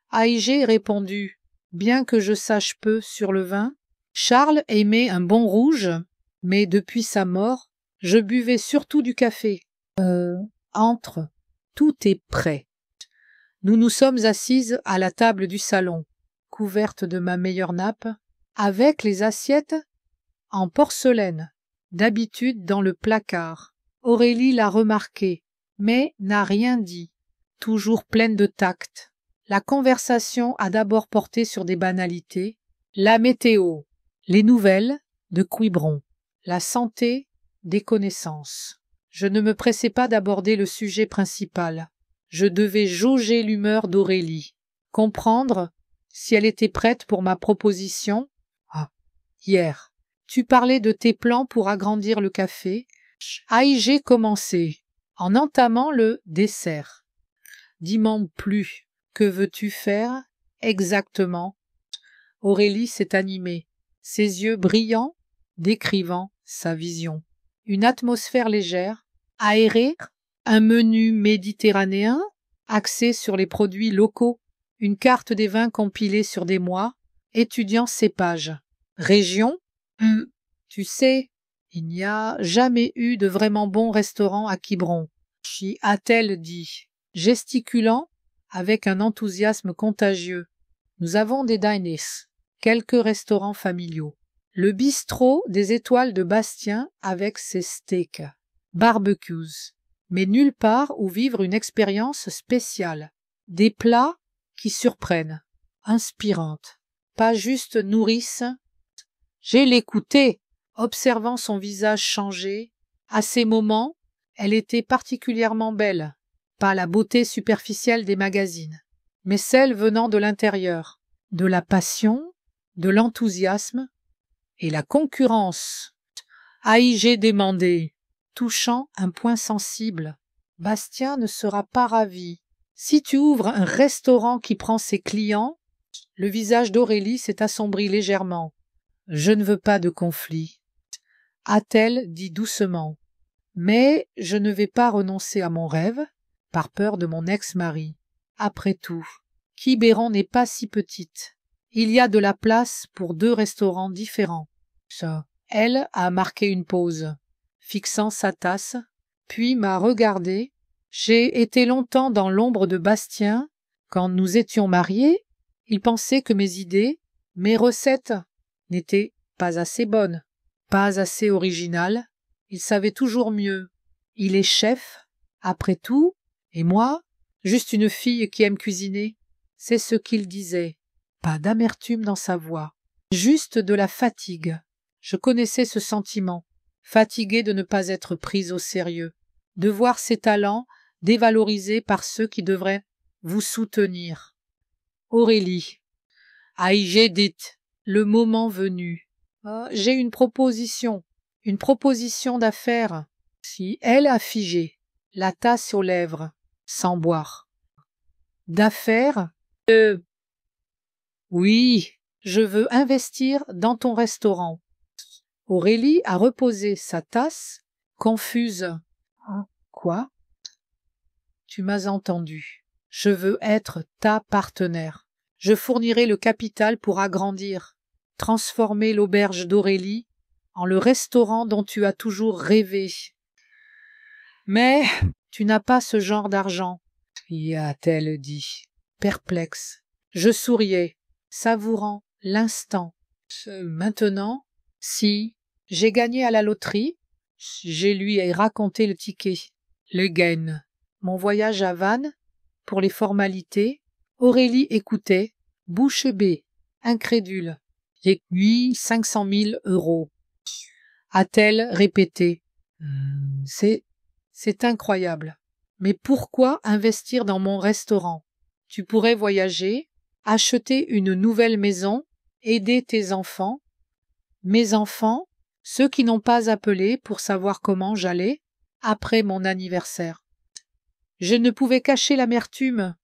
Aïgé répondit, bien que je sache peu sur le vin. Charles aimait un bon rouge, mais depuis sa mort, je buvais surtout du café. Entre, tout est prêt. Nous nous sommes assises à la table du salon, couverte de ma meilleure nappe, avec les assiettes en porcelaine, d'habitude dans le placard. Aurélie l'a remarqué, mais n'a rien dit, toujours pleine de tact. La conversation a d'abord porté sur des banalités, la météo, les nouvelles de Quiberon, la santé, des connaissances. Je ne me pressais pas d'aborder le sujet principal. Je devais jauger l'humeur d'Aurélie, comprendre si elle était prête pour ma proposition. Ah, hier, tu parlais de tes plans pour agrandir le café. J'ai commencé en entamant le dessert. Dis-moi plus, que veux-tu faire exactement? Aurélie s'est animée, ses yeux brillants, décrivant sa vision. Une atmosphère légère, aérée, un menu méditerranéen, axé sur les produits locaux, une carte des vins compilée sur des mois, étudiant cépages. Région? Tu sais, il n'y a jamais eu de vraiment bon restaurant à Quiberon, a-t-elle dit, gesticulant avec un enthousiasme contagieux. Nous avons des diners, quelques restaurants familiaux. Le bistrot des Étoiles de Bastien avec ses steaks, barbecues, mais nulle part où vivre une expérience spéciale. Des plats qui surprennent, inspirantes, pas juste nourrissent. J'ai l'écouté, observant son visage changer. À ces moments, elle était particulièrement belle, pas la beauté superficielle des magazines, mais celle venant de l'intérieur, de la passion, de l'enthousiasme et la concurrence. J'ai demandé, touchant un point sensible. Bastien ne sera pas ravi. Si tu ouvres un restaurant qui prend ses clients, le visage d'Aurélie s'est assombri légèrement. Je ne veux pas de conflit, a-t-elle dit doucement. Mais je ne vais pas renoncer à mon rêve, par peur de mon ex-mari. Après tout, Quiberon n'est pas si petite. Il y a de la place pour 2 restaurants différents. Ça. Elle a marqué une pause, fixant sa tasse, puis m'a regardé. J'ai été longtemps dans l'ombre de Bastien. Quand nous étions mariés, il pensait que mes idées, mes recettes, n'étaient pas assez bonnes, pas assez originales. Il savait toujours mieux. Il est chef, après tout, et moi, juste une fille qui aime cuisiner. C'est ce qu'il disait. Pas d'amertume dans sa voix, juste de la fatigue. Je connaissais ce sentiment, fatigué de ne pas être prise au sérieux, de voir ses talents dévalorisés par ceux qui devraient vous soutenir. Aurélie, j'ai dit, le moment venu. J'ai une proposition d'affaires. Si elle a figé, la tasse aux lèvres, sans boire. D'affaires? Oui, je veux investir dans ton restaurant. Aurélie a reposé sa tasse, confuse. Quoi? Tu m'as entendu. Je veux être ta partenaire. Je fournirai le capital pour agrandir, transformer l'auberge d'Aurélie en le restaurant dont tu as toujours rêvé. Mais tu n'as pas ce genre d'argent, y a-t-elle dit, perplexe. Je souriais, savourant l'instant. Maintenant, si j'ai gagné à la loterie, je lui ai raconté le ticket, le gain, mon voyage à Vannes, pour les formalités. Aurélie écoutait, bouche bée, incrédule. J'ai eu 500 000 €. A-t-elle répété. C'est incroyable. Mais pourquoi investir dans mon restaurant? Tu pourrais voyager, acheter une nouvelle maison, aider tes enfants. Mes enfants, ceux qui n'ont pas appelé pour savoir comment j'allais, après mon anniversaire. Je ne pouvais cacher l'amertume.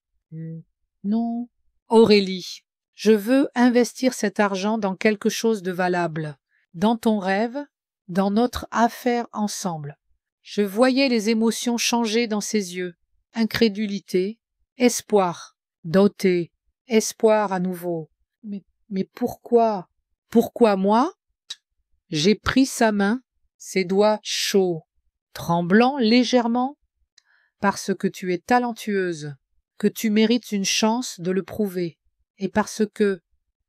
Non. Aurélie, je veux investir cet argent dans quelque chose de valable, dans ton rêve, dans notre affaire ensemble. Je voyais les émotions changer dans ses yeux. Incrédulité, espoir, doté, espoir à nouveau. Mais pourquoi? Pourquoi moi? J'ai pris sa main, ses doigts chauds, tremblant légèrement, parce que tu es talentueuse, que tu mérites une chance de le prouver, et parce que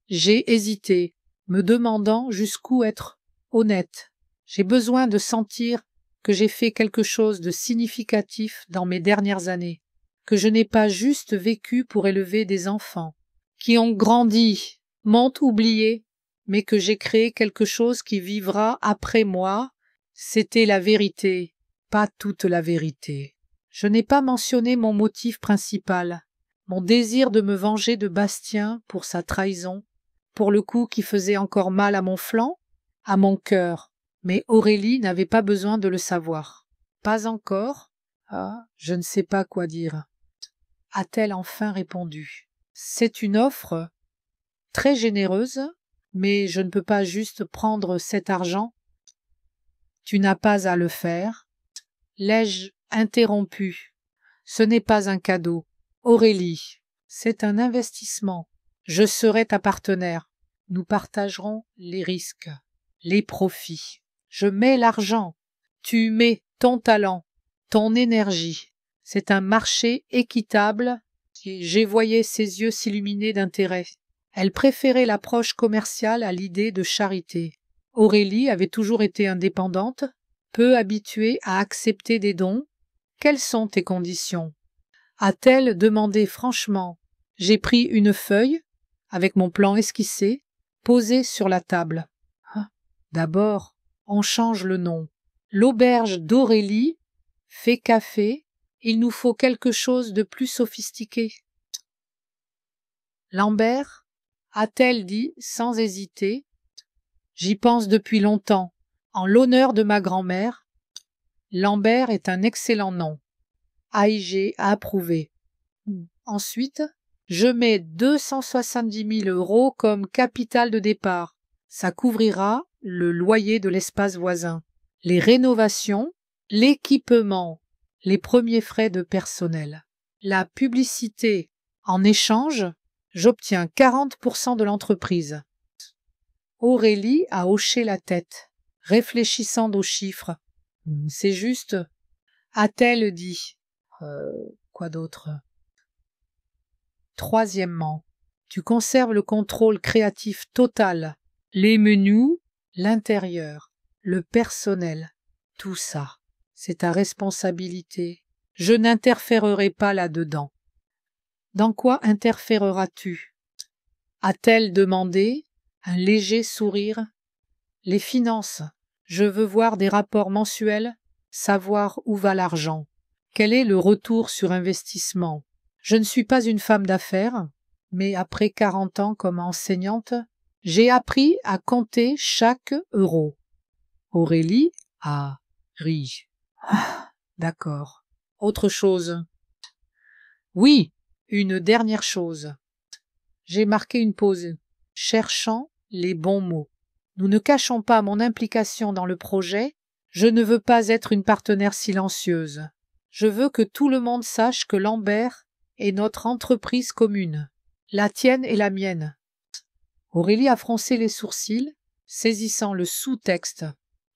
j'ai hésité, me demandant jusqu'où être honnête. J'ai besoin de sentir que j'ai fait quelque chose de significatif dans mes dernières années, que je n'ai pas juste vécu pour élever des enfants, qui ont grandi, m'ont oublié, mais que j'ai créé quelque chose qui vivra après moi. C'était la vérité, pas toute la vérité. Je n'ai pas mentionné mon motif principal, mon désir de me venger de Bastien pour sa trahison, pour le coup qui faisait encore mal à mon flanc, à mon cœur. Mais Aurélie n'avait pas besoin de le savoir. Pas encore. Ah, je ne sais pas quoi dire. A-t-elle enfin répondu. C'est une offre très généreuse, mais je ne peux pas juste prendre cet argent. Tu n'as pas à le faire. L'ai-je interrompu? Ce n'est pas un cadeau. Aurélie, c'est un investissement. Je serai ta partenaire. Nous partagerons les risques, les profits. Je mets l'argent. Tu mets ton talent, ton énergie. C'est un marché équitable. J'ai voyé ses yeux s'illuminer d'intérêt. Elle préférait l'approche commerciale à l'idée de charité. Aurélie avait toujours été indépendante, peu habituée à accepter des dons. Quelles sont tes conditions? A-t-elle demandé franchement. J'ai pris une feuille, avec mon plan esquissé, posé sur la table. D'abord, on change le nom. L'auberge d'Aurélie fait café. Il nous faut quelque chose de plus sophistiqué. Lambert, a-t-elle dit sans hésiter. J'y pense depuis longtemps. En l'honneur de ma grand-mère, Lambert est un excellent nom. AIG a approuvé. Ensuite, je mets 270 000 € comme capital de départ. Ça couvrira le loyer de l'espace voisin, les rénovations, l'équipement, les premiers frais de personnel. La publicité. En échange, j'obtiens 40% de l'entreprise. Aurélie a hoché la tête, réfléchissant aux chiffres. C'est juste. A-t-elle dit. Quoi d'autre? Troisièmement, tu conserves le contrôle créatif total, les menus, l'intérieur, le personnel, tout ça, c'est ta responsabilité. Je n'interférerai pas là-dedans. Dans quoi interféreras-tu? A-t-elle demandé, un léger sourire? Les finances. Je veux voir des rapports mensuels, savoir où va l'argent. Quel est le retour sur investissement? Je ne suis pas une femme d'affaires, mais après 40 ans comme enseignante, j'ai appris à compter chaque euro. Aurélie a ri. D'accord. Autre chose. Oui, une dernière chose. J'ai marqué une pause, cherchant les bons mots. Nous ne cachons pas mon implication dans le projet. Je ne veux pas être une partenaire silencieuse. Je veux que tout le monde sache que Lambert est notre entreprise commune, la tienne et la mienne. Aurélie a froncé les sourcils, saisissant le sous-texte.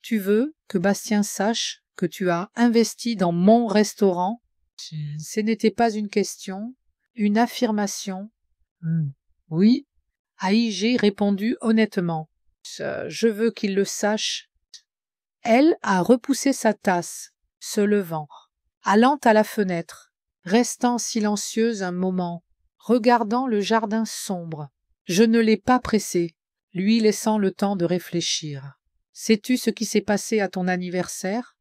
Tu veux que Bastien sache que tu as investi dans mon restaurant? Ce n'était pas une question, une affirmation. Oui, a.I.G. répondu honnêtement. Je veux qu'il le sache. Elle a repoussé sa tasse, se levant, allant à la fenêtre, restant silencieuse un moment, regardant le jardin sombre. Je ne l'ai pas pressée, lui laissant le temps de réfléchir. Sais-tu ce qui s'est passé à ton anniversaire?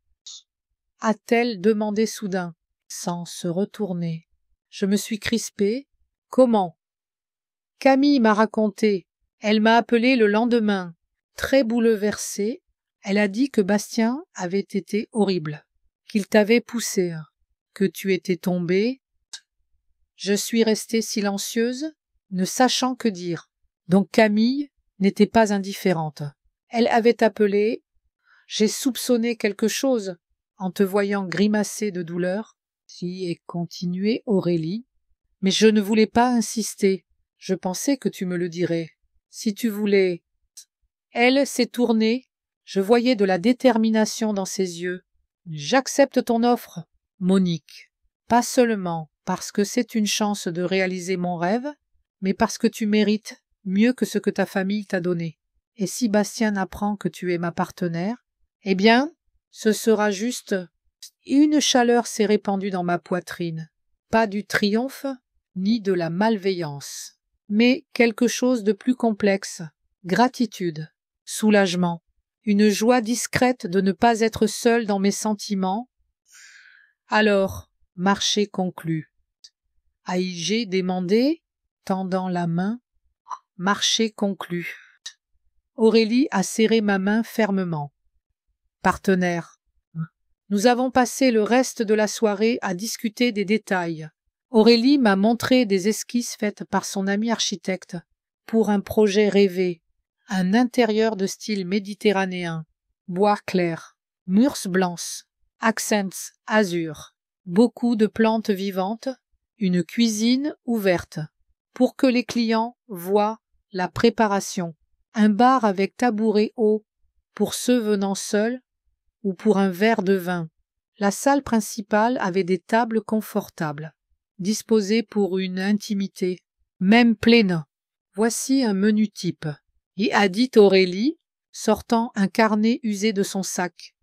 A-t-elle demandé soudain, sans se retourner. Je me suis crispée. Comment? Camille m'a raconté. Elle m'a appelé le lendemain, très bouleversée. Elle a dit que Bastien avait été horrible, qu'il t'avait poussé, que tu étais tombée. Je suis restée silencieuse, ne sachant que dire. Donc Camille n'était pas indifférente. Elle avait appelé. J'ai soupçonné quelque chose en te voyant grimacer de douleur. Si, et continuait Aurélie. Mais je ne voulais pas insister. Je pensais que tu me le dirais. Si tu voulais. Elle s'est tournée. Je voyais de la détermination dans ses yeux. J'accepte ton offre, Monique. Pas seulement parce que c'est une chance de réaliser mon rêve, mais parce que tu mérites mieux que ce que ta famille t'a donné. Et si Bastien apprend que tu es ma partenaire, eh bien, ce sera juste. Une chaleur s'est répandue dans ma poitrine. Pas du triomphe, ni de la malveillance, mais quelque chose de plus complexe. Gratitude, soulagement, une joie discrète de ne pas être seule dans mes sentiments. Alors, marché conclu. A.I.G. demandé, tendant la main. Marché conclu. Aurélie a serré ma main fermement. Partenaire. Nous avons passé le reste de la soirée à discuter des détails. Aurélie m'a montré des esquisses faites par son ami architecte pour un projet rêvé, un intérieur de style méditerranéen, bois clair, murs blancs, accents azur, beaucoup de plantes vivantes, une cuisine ouverte pour que les clients voient la préparation, un bar avec tabouret haut pour ceux venant seuls ou pour un verre de vin. La salle principale avait des tables confortables, disposées pour une intimité, même pleine. Voici un menu type, y a dit Aurélie, sortant un carnet usé de son sac.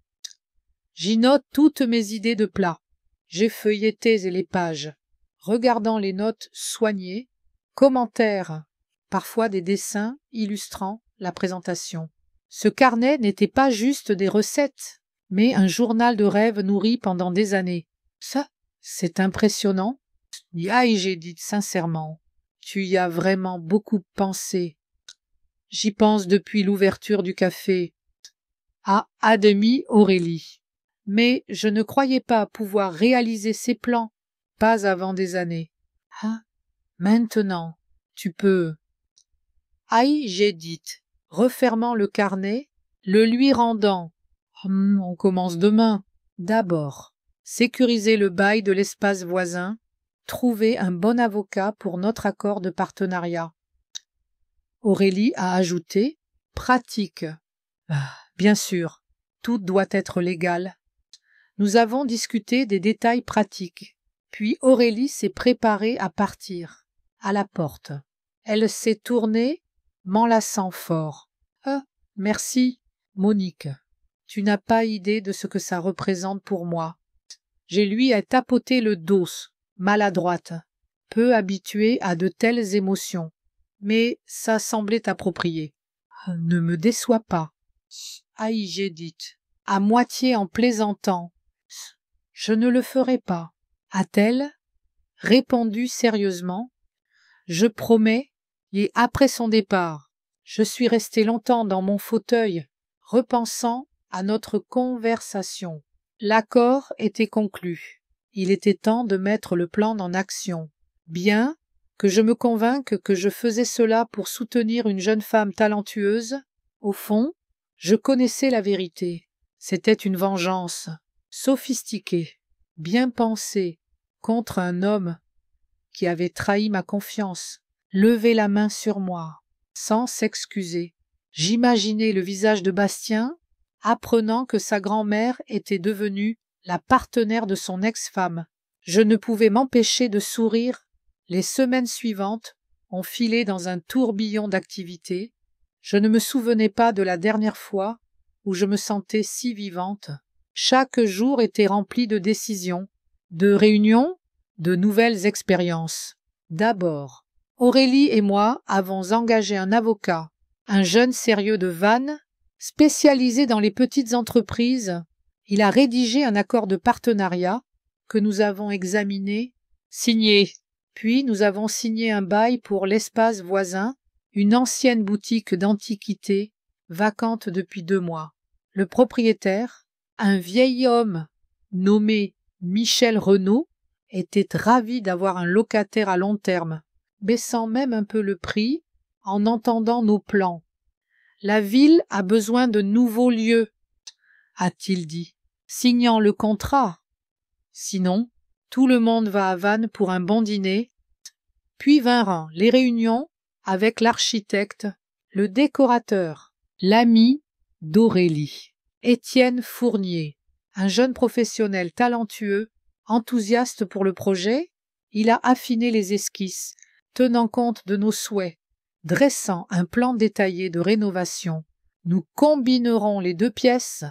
J'y note toutes mes idées de plats. J'ai feuilleté les pages, regardant les notes soignées, commentaires, parfois des dessins illustrant la présentation. Ce carnet n'était pas juste des recettes, mais un journal de rêve nourri pendant des années. Ça, c'est impressionnant. Aïe, j'ai dit sincèrement. Tu y as vraiment beaucoup pensé. J'y pense depuis l'ouverture du café. À demi Aurélie. Mais je ne croyais pas pouvoir réaliser ces plans, pas avant des années. Ah, maintenant, tu peux. Aïe, j'ai dit, refermant le carnet, le lui rendant. On commence demain. D'abord, sécuriser le bail de l'espace voisin, trouver un bon avocat pour notre accord de partenariat. Aurélie a ajouté, pratique. Bien sûr, tout doit être légal. Nous avons discuté des détails pratiques. Puis Aurélie s'est préparée à partir, à la porte. Elle s'est tournée, m'enlaçant fort. Merci, Monique. Tu n'as pas idée de ce que ça représente pour moi. J'ai lui à tapoter le dos, maladroite, peu habituée à de telles émotions. Mais ça semblait approprié. Ne me déçois pas. Aïe, j'ai dit, à moitié en plaisantant. Je ne le ferai pas. A-t-elle répondu sérieusement. Je promets, et après son départ, je suis restée longtemps dans mon fauteuil, repensant à notre conversation. L'accord était conclu. Il était temps de mettre le plan en action. Bien, que je me convainque que je faisais cela pour soutenir une jeune femme talentueuse, au fond, je connaissais la vérité. C'était une vengeance, sophistiquée, bien pensée, contre un homme qui avait trahi ma confiance, levé la main sur moi, sans s'excuser. J'imaginais le visage de Bastien, apprenant que sa grand-mère était devenue la partenaire de son ex-femme. Je ne pouvais m'empêcher de sourire. Les semaines suivantes ont filé dans un tourbillon d'activités. Je ne me souvenais pas de la dernière fois où je me sentais si vivante. Chaque jour était rempli de décisions, de réunions, de nouvelles expériences. D'abord, Aurélie et moi avons engagé un avocat, un jeune sérieux de Vannes, spécialisé dans les petites entreprises. Il a rédigé un accord de partenariat que nous avons examiné, signé. Puis nous avons signé un bail pour l'espace voisin, une ancienne boutique d'antiquités, vacante depuis 2 mois. Le propriétaire, un vieil homme nommé Michel Renaud, était ravi d'avoir un locataire à long terme, baissant même un peu le prix en entendant nos plans. La ville a besoin de nouveaux lieux, a-t-il dit, signant le contrat. Sinon, tout le monde va à Vannes pour un bon dîner. Puis vinrent les réunions avec l'architecte, le décorateur, l'ami d'Aurélie, Étienne Fournier, un jeune professionnel talentueux, enthousiaste pour le projet. Il a affiné les esquisses, tenant compte de nos souhaits, dressant un plan détaillé de rénovation. Nous combinerons les 2 pièces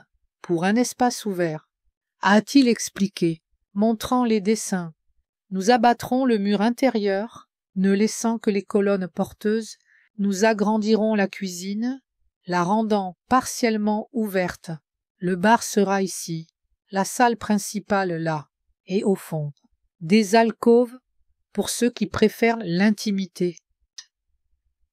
pour un espace ouvert, a-t-il expliqué, montrant les dessins. Nous abattrons le mur intérieur, ne laissant que les colonnes porteuses. Nous agrandirons la cuisine, la rendant partiellement ouverte. Le bar sera ici, la salle principale là, et au fond, des alcôves pour ceux qui préfèrent l'intimité.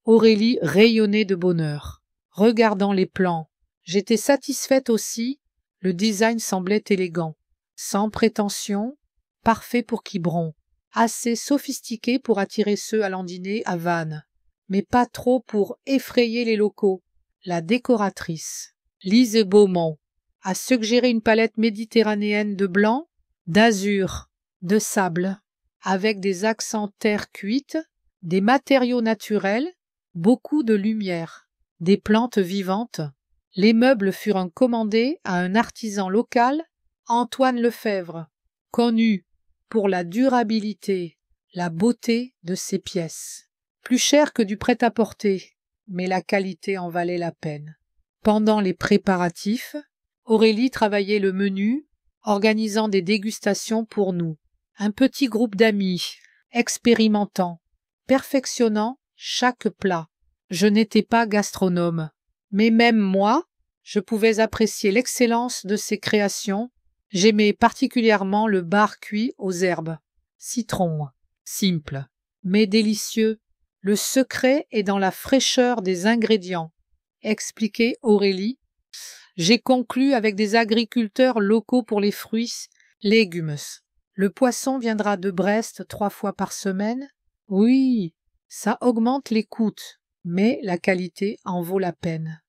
Aurélie rayonnait de bonheur, regardant les plans. J'étais satisfaite aussi, le design semblait élégant, sans prétention, parfait pour Quiberon, assez sophistiqué pour attirer ceux allant dîner à Vannes, mais pas trop pour effrayer les locaux. La décoratrice, Lise Beaumont, a suggéré une palette méditerranéenne de blanc, d'azur, de sable, avec des accents terre cuite, des matériaux naturels, beaucoup de lumière, des plantes vivantes. Les meubles furent commandés à un artisan local, Antoine Lefebvre, connu pour la durabilité, la beauté de ses pièces. Plus cher que du prêt-à-porter, mais la qualité en valait la peine. Pendant les préparatifs, Aurélie travaillait le menu, organisant des dégustations pour nous. Un petit groupe d'amis, expérimentant, perfectionnant chaque plat. Je n'étais pas gastronome, mais même moi, je pouvais apprécier l'excellence de ses créations. J'aimais particulièrement le bar cuit aux herbes. Citron, simple, mais délicieux. Le secret est dans la fraîcheur des ingrédients, expliquait Aurélie. J'ai conclu avec des agriculteurs locaux pour les fruits, légumes. Le poisson viendra de Brest 3 fois par semaine. Oui, ça augmente les coûts, mais la qualité en vaut la peine.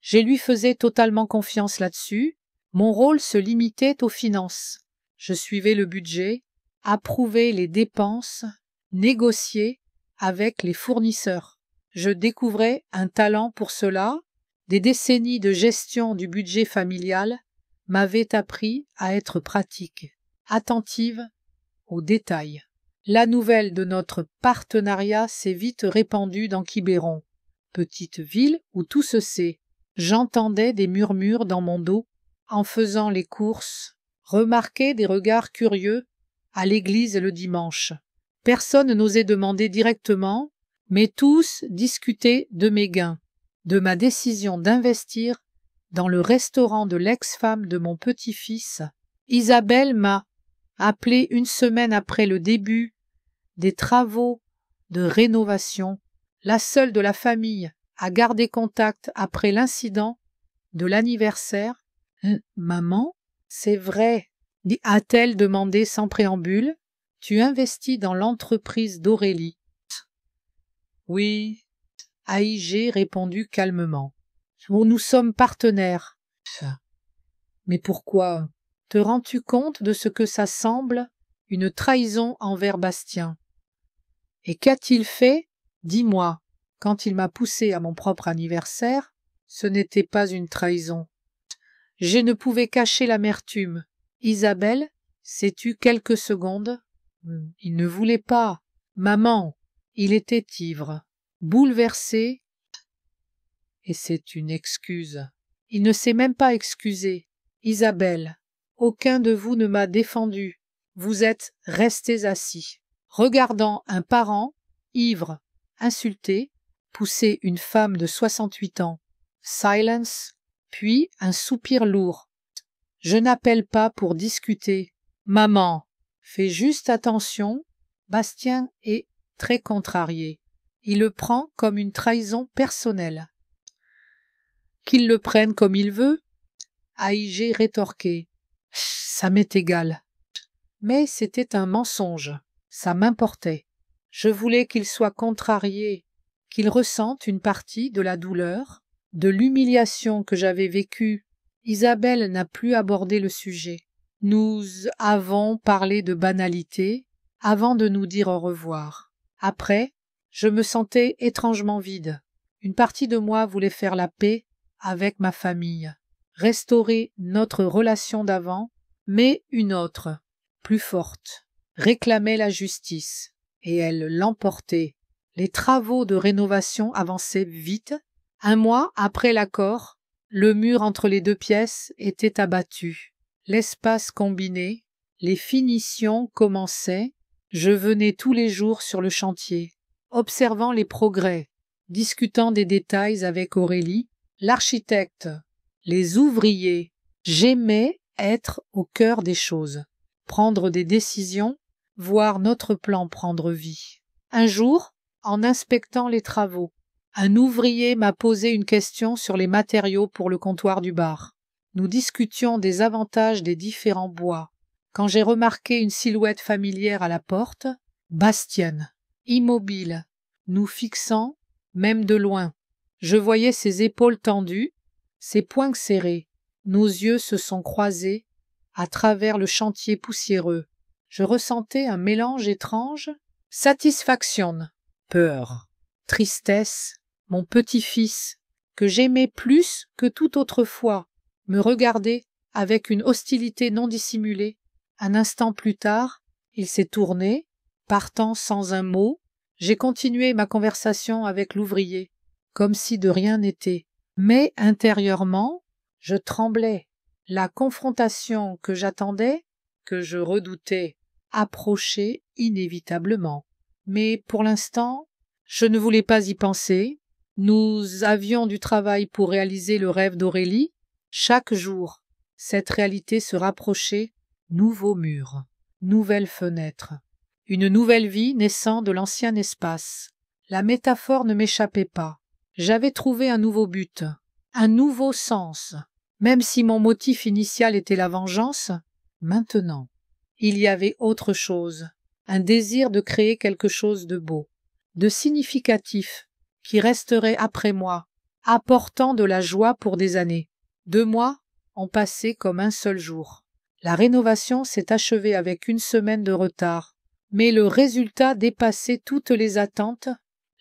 Je lui faisais totalement confiance là-dessus. Mon rôle se limitait aux finances. Je suivais le budget, approuvais les dépenses, négociais avec les fournisseurs. Je découvrais un talent pour cela. Des décennies de gestion du budget familial m'avaient appris à être pratique, attentive aux détails. La nouvelle de notre partenariat s'est vite répandue dans Quiberon, petite ville où tout se sait. J'entendais des murmures dans mon dos en faisant les courses, remarquais des regards curieux à l'église le dimanche. Personne n'osait demander directement, mais tous discutaient de mes gains, de ma décision d'investir dans le restaurant de l'ex-femme de mon petit-fils. Isabelle m'a appelé 1 semaine après le début des travaux de rénovation, la seule de la famille à garder contact après l'incident de l'anniversaire. « Maman, c'est vrai, a-t-elle demandé sans préambule. Tu investis dans l'entreprise d'Aurélie. Oui, AIG répondit calmement. Oh, nous sommes partenaires. Mais pourquoi? Te rends-tu compte de ce que ça semble une trahison envers Bastien? Et qu'a-t-il fait? Dis-moi, quand il m'a poussé à mon propre anniversaire, ce n'était pas une trahison. Je ne pouvais cacher l'amertume. Isabelle s'est tue quelques secondes. Il ne voulait pas. Maman, il était ivre, bouleversé, et c'est une excuse. Il ne s'est même pas excusé. Isabelle, aucun de vous ne m'a défendu. Vous êtes restés assis, regardant un parent, ivre, insulté, pousser une femme de 68 ans. Silence, puis un soupir lourd. Je n'appelle pas pour discuter. Maman, fais juste attention. Bastien est très contrarié. Il le prend comme une trahison personnelle. Qu'il le prenne comme il veut. AIG rétorquait. Ça m'est égal. Mais c'était un mensonge. Ça m'importait. Je voulais qu'il soit contrarié, qu'il ressente une partie de la douleur, de l'humiliation que j'avais vécue. Isabelle n'a plus abordé le sujet. Nous avons parlé de banalité avant de nous dire au revoir. Après, je me sentais étrangement vide. Une partie de moi voulait faire la paix avec ma famille, restaurer notre relation d'avant, mais une autre, plus forte, réclamait la justice, et elle l'emportait. Les travaux de rénovation avançaient vite. Un mois après l'accord, le mur entre les deux pièces était abattu. L'espace combiné, les finitions commençaient. Je venais tous les jours sur le chantier, observant les progrès, discutant des détails avec Aurélie, l'architecte, les ouvriers. J'aimais être au cœur des choses, prendre des décisions, voir notre plan prendre vie. Un jour, en inspectant les travaux, un ouvrier m'a posé une question sur les matériaux pour le comptoir du bar. Nous discutions des avantages des différents bois. Quand j'ai remarqué une silhouette familière à la porte, Bastienne, immobile, nous fixant, même de loin. Je voyais ses épaules tendues, ses poings serrés. Nos yeux se sont croisés à travers le chantier poussiéreux. Je ressentais un mélange étrange, satisfaction, peur, tristesse. Mon petit-fils, que j'aimais plus que toute autre fois, me regardait avec une hostilité non dissimulée. Un instant plus tard, il s'est tourné, partant sans un mot. J'ai continué ma conversation avec l'ouvrier, comme si de rien n'était. Mais intérieurement, je tremblais. La confrontation que j'attendais, que je redoutais, approchait inévitablement. Mais pour l'instant, je ne voulais pas y penser. Nous avions du travail pour réaliser le rêve d'Aurélie. Chaque jour, cette réalité se rapprochait. Nouveaux murs, nouvelles fenêtres, une nouvelle vie naissant de l'ancien espace. La métaphore ne m'échappait pas. J'avais trouvé un nouveau but, un nouveau sens. Même si mon motif initial était la vengeance, maintenant, il y avait autre chose, un désir de créer quelque chose de beau, de significatif, qui resterait après moi, apportant de la joie pour des années. 2 mois ont passé comme un seul jour. La rénovation s'est achevée avec 1 semaine de retard, mais le résultat dépassait toutes les attentes.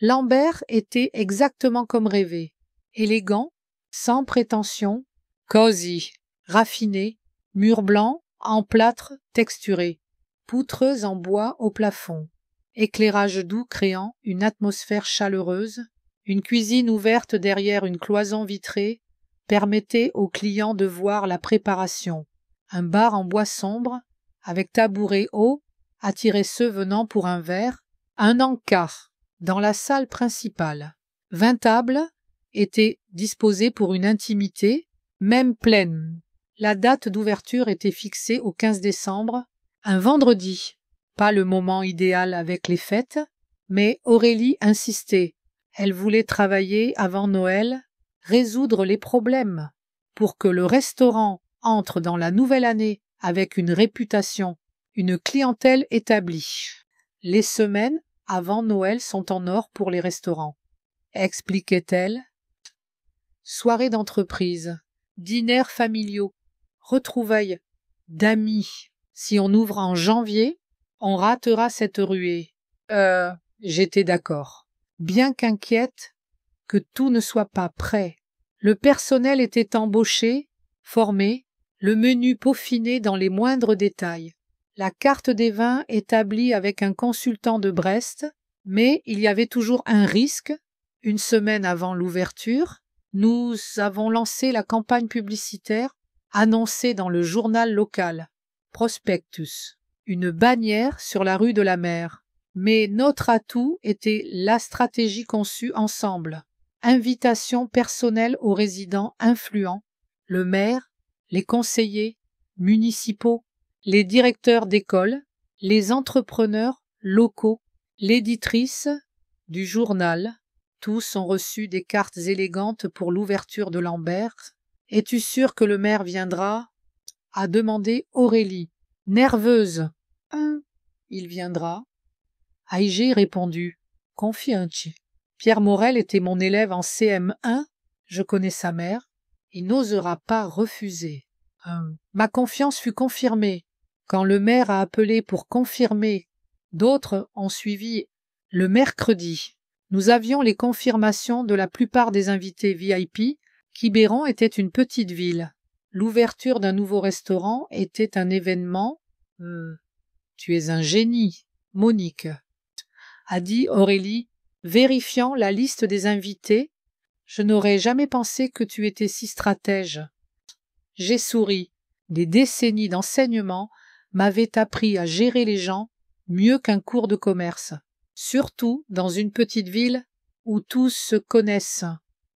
Lambert était exactement comme rêvé, élégant, sans prétention, cosy, raffiné, murs blancs en plâtre texturé, poutres en bois au plafond, éclairage doux créant une atmosphère chaleureuse, une cuisine ouverte derrière une cloison vitrée permettait aux clients de voir la préparation. Un bar en bois sombre, avec tabouret haut, attirait ceux venant pour un verre. Un encart dans la salle principale. 20 tables étaient disposées pour une intimité, même pleine. La date d'ouverture était fixée au 15 décembre, un vendredi. Pas le moment idéal avec les fêtes, mais Aurélie insistait. Elle voulait travailler avant Noël, résoudre les problèmes, pour que le restaurant entre dans la nouvelle année avec une réputation, une clientèle établie. Les semaines avant Noël sont en or pour les restaurants, expliquait-elle. Soirées d'entreprise, dîners familiaux, retrouvailles d'amis. Si on ouvre en janvier, on ratera cette ruée. J'étais d'accord. Bien qu'inquiète que tout ne soit pas prêt. Le personnel était embauché, formé, le menu peaufiné dans les moindres détails. La carte des vins établie avec un consultant de Brest, mais il y avait toujours un risque. Une semaine avant l'ouverture, nous avons lancé la campagne publicitaire annoncée dans le journal local, Prospectus, une bannière sur la rue de la Mer. Mais notre atout était la stratégie conçue ensemble. Invitation personnelle aux résidents influents, le maire, les conseillers municipaux, les directeurs d'école, les entrepreneurs locaux, l'éditrice du journal. Tous ont reçu des cartes élégantes pour l'ouverture de Lambert. « Es-tu sûre que le maire viendra ?» a demandé Aurélie, nerveuse. « Il viendra. » Aïgé répondit. « Confiante. Pierre Morel était mon élève en CM1. Je connais sa mère. Il n'osera pas refuser. » Ma confiance fut confirmée. Quand le maire a appelé pour confirmer, d'autres ont suivi le mercredi. Nous avions les confirmations de la plupart des invités VIP. Quiberon était une petite ville. L'ouverture d'un nouveau restaurant était un événement. Tu es un génie, Monique, a dit Aurélie, vérifiant la liste des invités. Je n'aurais jamais pensé que tu étais si stratège. J'ai souri. Des décennies d'enseignement m'avaient appris à gérer les gens mieux qu'un cours de commerce, surtout dans une petite ville où tous se connaissent,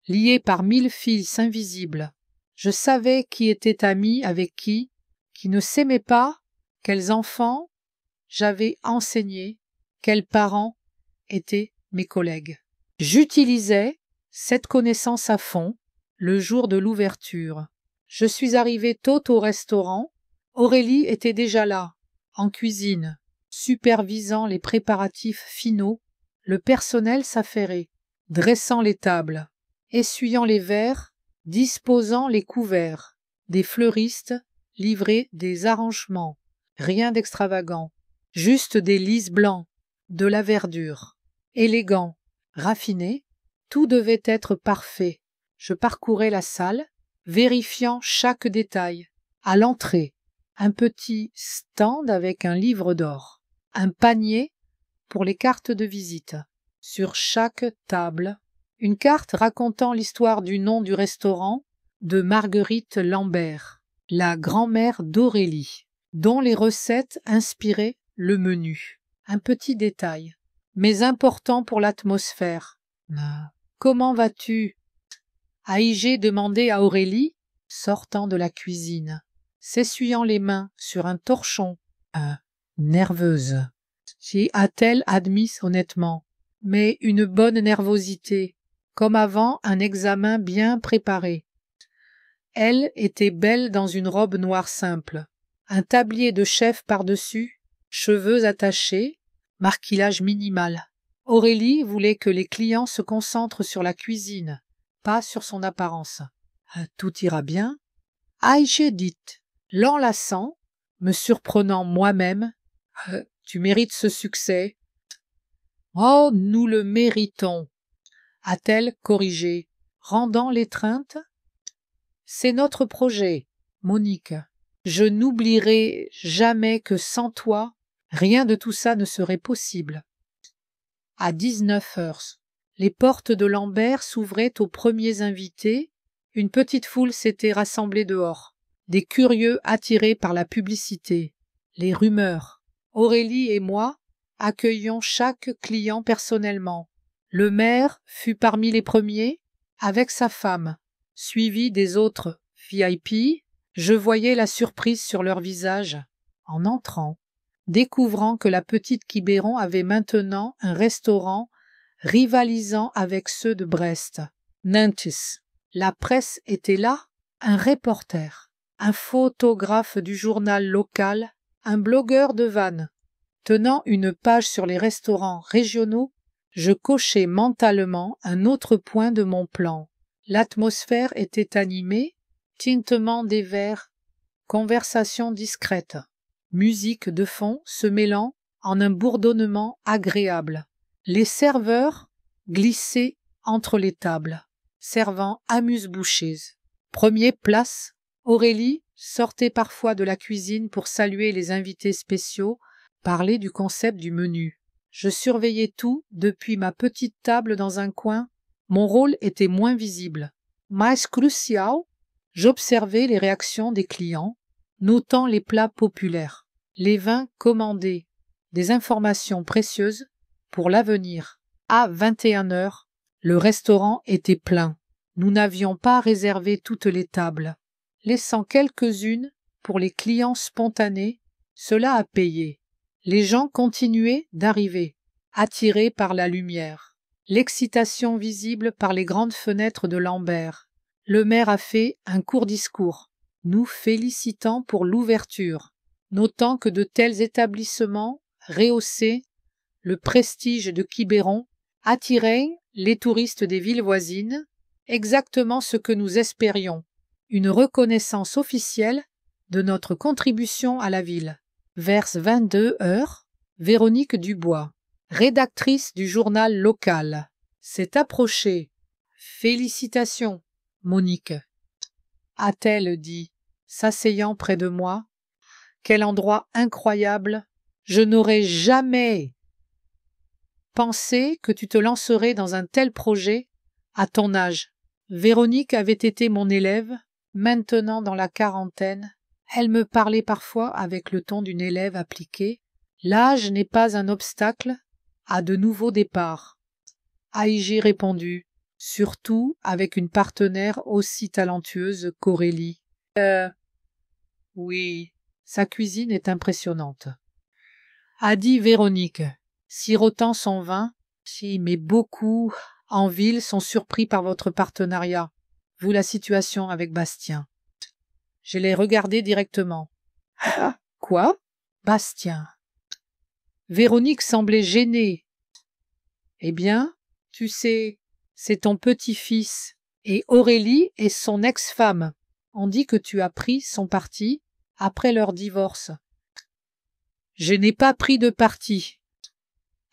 liés par 1000 fils invisibles. Je savais qui était ami avec qui ne s'aimait pas, quels enfants j'avais enseignés, quels parents étaient mes collègues. J'utilisais cette connaissance à fond le jour de l'ouverture. Je suis arrivée tôt au restaurant. Aurélie était déjà là, en cuisine, supervisant les préparatifs finaux. Le personnel s'affairait, dressant les tables, essuyant les verres, disposant les couverts. Des fleuristes livraient des arrangements. Rien d'extravagant, juste des lys blancs, de la verdure. Élégant, raffiné, tout devait être parfait. Je parcourais la salle, vérifiant chaque détail. À l'entrée, un petit stand avec un livre d'or, un panier pour les cartes de visite. Sur chaque table, une carte racontant l'histoire du nom du restaurant de Marguerite Lambert, la grand-mère d'Aurélie, dont les recettes inspiraient le menu. Un petit détail, mais important pour l'atmosphère. « Comment vas-tu » Aïgé demandait à Aurélie, sortant de la cuisine, s'essuyant les mains sur un torchon. Nerveuse. J'y a-t-elle admis honnêtement, mais une bonne nervosité, comme avant un examen bien préparé. Elle était belle dans une robe noire simple, un tablier de chef par-dessus, cheveux attachés, maquillage minimal. Aurélie voulait que les clients se concentrent sur la cuisine, pas sur son apparence. Tout ira bien. Aïché dit, l'enlaçant, me surprenant moi-même. Tu mérites ce succès. Oh, nous le méritons, a-t-elle corrigé, rendant l'étreinte. C'est notre projet, Monique. Je n'oublierai jamais que sans toi, rien de tout ça ne serait possible. À 19h, les portes de Lambert s'ouvraient aux premiers invités. Une petite foule s'était rassemblée dehors. Des curieux attirés par la publicité, les rumeurs. Aurélie et moi accueillions chaque client personnellement. Le maire fut parmi les premiers, avec sa femme, suivi des autres VIP. Je voyais la surprise sur leur visage en entrant, découvrant que la petite Quiberon avait maintenant un restaurant rivalisant avec ceux de Brest. Nantes. La presse était là, un reporter, un photographe du journal local, un blogueur de Vannes, Tenant une page sur les restaurants régionaux, je cochais mentalement un autre point de mon plan. L'atmosphère était animée, tintement des verres, conversation discrète, musique de fond se mêlant en un bourdonnement agréable. Les serveurs glissaient entre les tables, servant amuse-bouchées. Premier place, Aurélie sortait parfois de la cuisine pour saluer les invités spéciaux, parler du concept du menu. Je surveillais tout depuis ma petite table dans un coin. Mon rôle était moins visible. Mais crucial, j'observais les réactions des clients, notant les plats populaires, les vins commandés, des informations précieuses pour l'avenir. À 21h, le restaurant était plein. Nous n'avions pas réservé toutes les tables, laissant quelques-unes pour les clients spontanés. Cela a payé. Les gens continuaient d'arriver, attirés par la lumière. L'excitation visible par les grandes fenêtres de Lambert. Le maire a fait un court discours, nous félicitant pour l'ouverture, notant que de tels établissements rehaussaient le prestige de Quiberon, attiraient les touristes des villes voisines, exactement ce que nous espérions, une reconnaissance officielle de notre contribution à la ville. Vers 22h, Véronique Dubois, rédactrice du journal local, s'est approchée. Félicitations, Monique, a-t-elle dit, s'asseyant près de moi. Quel endroit incroyable! Je n'aurais jamais pensé que tu te lancerais dans un tel projet à ton âge. Véronique avait été mon élève, maintenant dans la quarantaine. Elle me parlait parfois avec le ton d'une élève appliquée. L'âge n'est pas un obstacle à de nouveaux départs. J'ai répondu, surtout avec une partenaire aussi talentueuse qu'Aurélie. Oui, sa cuisine est impressionnante, a dit Véronique, sirotant son vin. Si, mais beaucoup en ville sont surpris par votre partenariat, vu la situation avec Bastien. Je l'ai regardé directement. Quoi? Bastien. Véronique semblait gênée. Eh bien, tu sais, c'est ton petit-fils, et Aurélie est son ex-femme. On dit que tu as pris son parti après leur divorce. Je n'ai pas pris de parti,